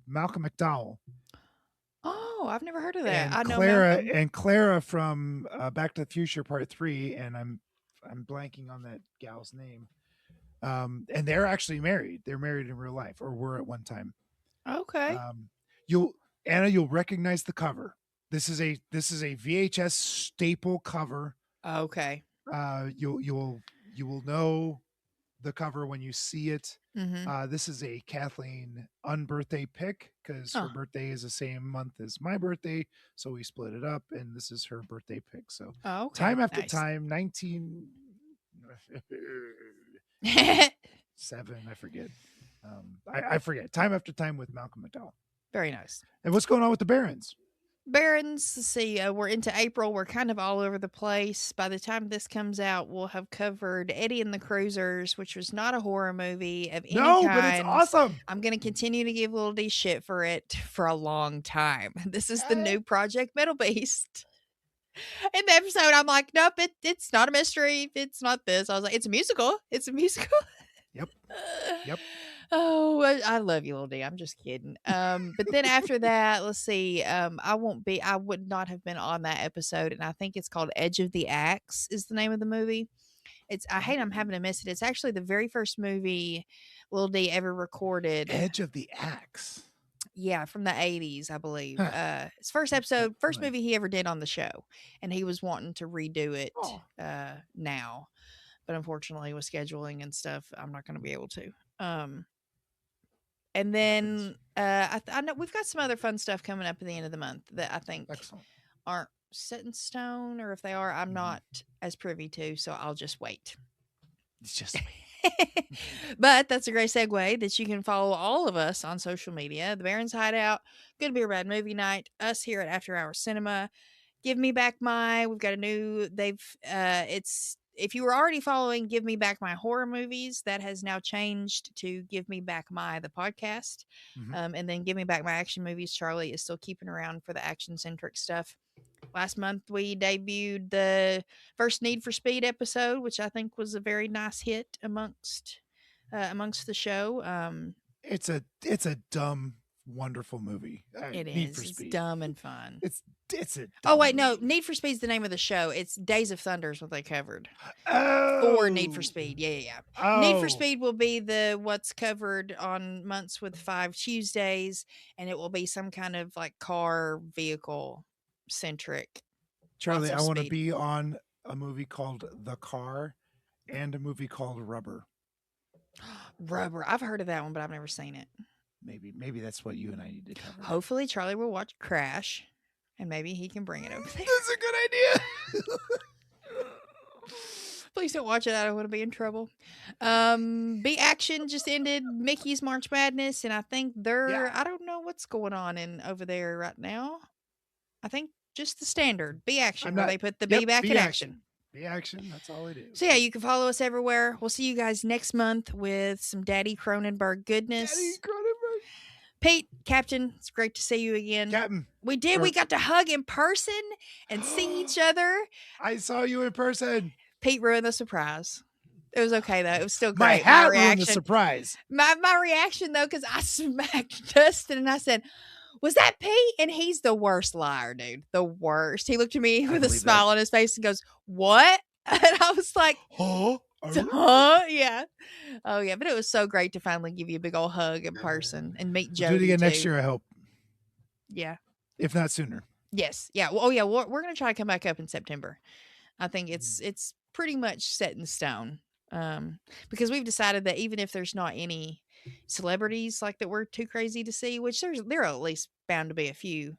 Malcolm McDowell. Oh, I've never heard of that. And I know Clara from Back to the Future Part 3, and I'm blanking on that gal's name. And they're actually married. They're married in real life, or were at one time. Okay. You'll recognize the cover. This is a VHS staple cover. Okay. You will know the cover when you see it. Mm-hmm. This is a Kathleen unbirthday pick because her birthday is the same month as my birthday, so we split it up, and this is her birthday pick. So Time After Time, 19. 7. I forget. I forget. Time after time with Malcolm McDowell. Very nice. And what's going on with the Barons? Barons, let's see, we're into April. We're kind of all over the place. By the time this comes out, we'll have covered Eddie and the Cruisers, which was not a horror movie of any kind. But it's awesome. I'm going to continue to give Little D shit for it for a long time. This is the new Project Metal Beast. In the episode, I'm like, nope, it's not a mystery. It's not this. I was like, it's a musical. It's a musical. Yep. Yep. Oh, I love you, Little D. I'm just kidding. But then after that, let's see. I would not have been on that episode, and I think it's called Edge of the Axe is the name of the movie. I hate I'm having to miss it. It's actually the very first movie Little D ever recorded. Edge of the Axe. Yeah, from the 80s, I believe. His first movie he ever did on the show, and he was wanting to redo it now, but unfortunately with scheduling and stuff, I'm not going to be able to. And then I know we've got some other fun stuff coming up at the end of the month that I think aren't set in stone, or if they are, I'm not as privy to, so I'll just wait. It's just But that's a great segue that you can follow all of us on social media. The Barons Hideout, Good Beer Bad Movie Night, us here at After Hours Cinema, Give Me Back My, we've got a new, if you were already following Give Me Back My horror movies, that has now changed to Give Me Back My, the podcast. And then Give Me Back My action movies. Charlie is still keeping around for the action-centric stuff. Last month, we debuted the first Need for Speed episode, which I think was a very nice hit amongst the show. It's a dumb, wonderful movie. It Need is. for It's Speed. dumb and fun. It's a Oh, wait, no. Need for Speed's the name of the show. It's Days of Thunder is what they covered. For Need for Speed. Yeah. Need for Speed will be what's covered on Months with 5 Tuesdays, and it will be some kind of like car vehicle centric. Charlie, I want to be on a movie called The Car and a movie called Rubber. Rubber. I've heard of that one, but I've never seen it. Maybe that's what you and I need to cover. Hopefully Charlie will watch Crash, and maybe he can bring it over there. That's a good idea. Please don't watch it. I don't want to be in trouble. B Action just ended Mickey's March Madness, and I think I don't know what's going on over there right now. I think just the standard B Action, where they put the B back in action. B Action, that's all it is. So yeah, you can follow us everywhere. We'll see you guys next month with some Daddy Cronenberg goodness. Daddy Cronenberg. Pete, Captain, it's great to see you again. Captain. We got to hug in person and see each other. I saw you in person. Pete ruined the surprise. It was okay though. It was still My great. hat ruined the surprise. My reaction though, because I smacked Dustin and I said, "Was that Pete?" And he's the worst liar, dude. The worst. He looked at me with a smile on his face and goes, "What?" And I was like, "Huh? Yeah. Oh yeah." But it was so great to finally give you a big old hug in person and meet Jody. Do it again next year, I hope. Yeah. If not sooner. Yes. Yeah. Well, yeah. We're going to try to come back up in September. I think it's pretty much set in stone. Because we've decided that even if there's not any celebrities like that we're too crazy to see, which there are at least bound to be a few,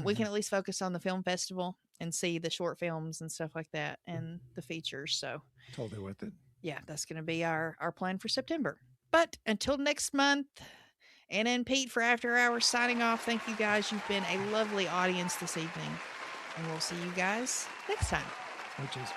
we can at least focus on the film festival and see the short films and stuff like that and the features. So totally worth it. Yeah, that's going to be our plan for September. But until next month, Anna and Pete for After Hours signing off. Thank you guys. You've been a lovely audience this evening, and we'll see you guys next time. Oh, jeez.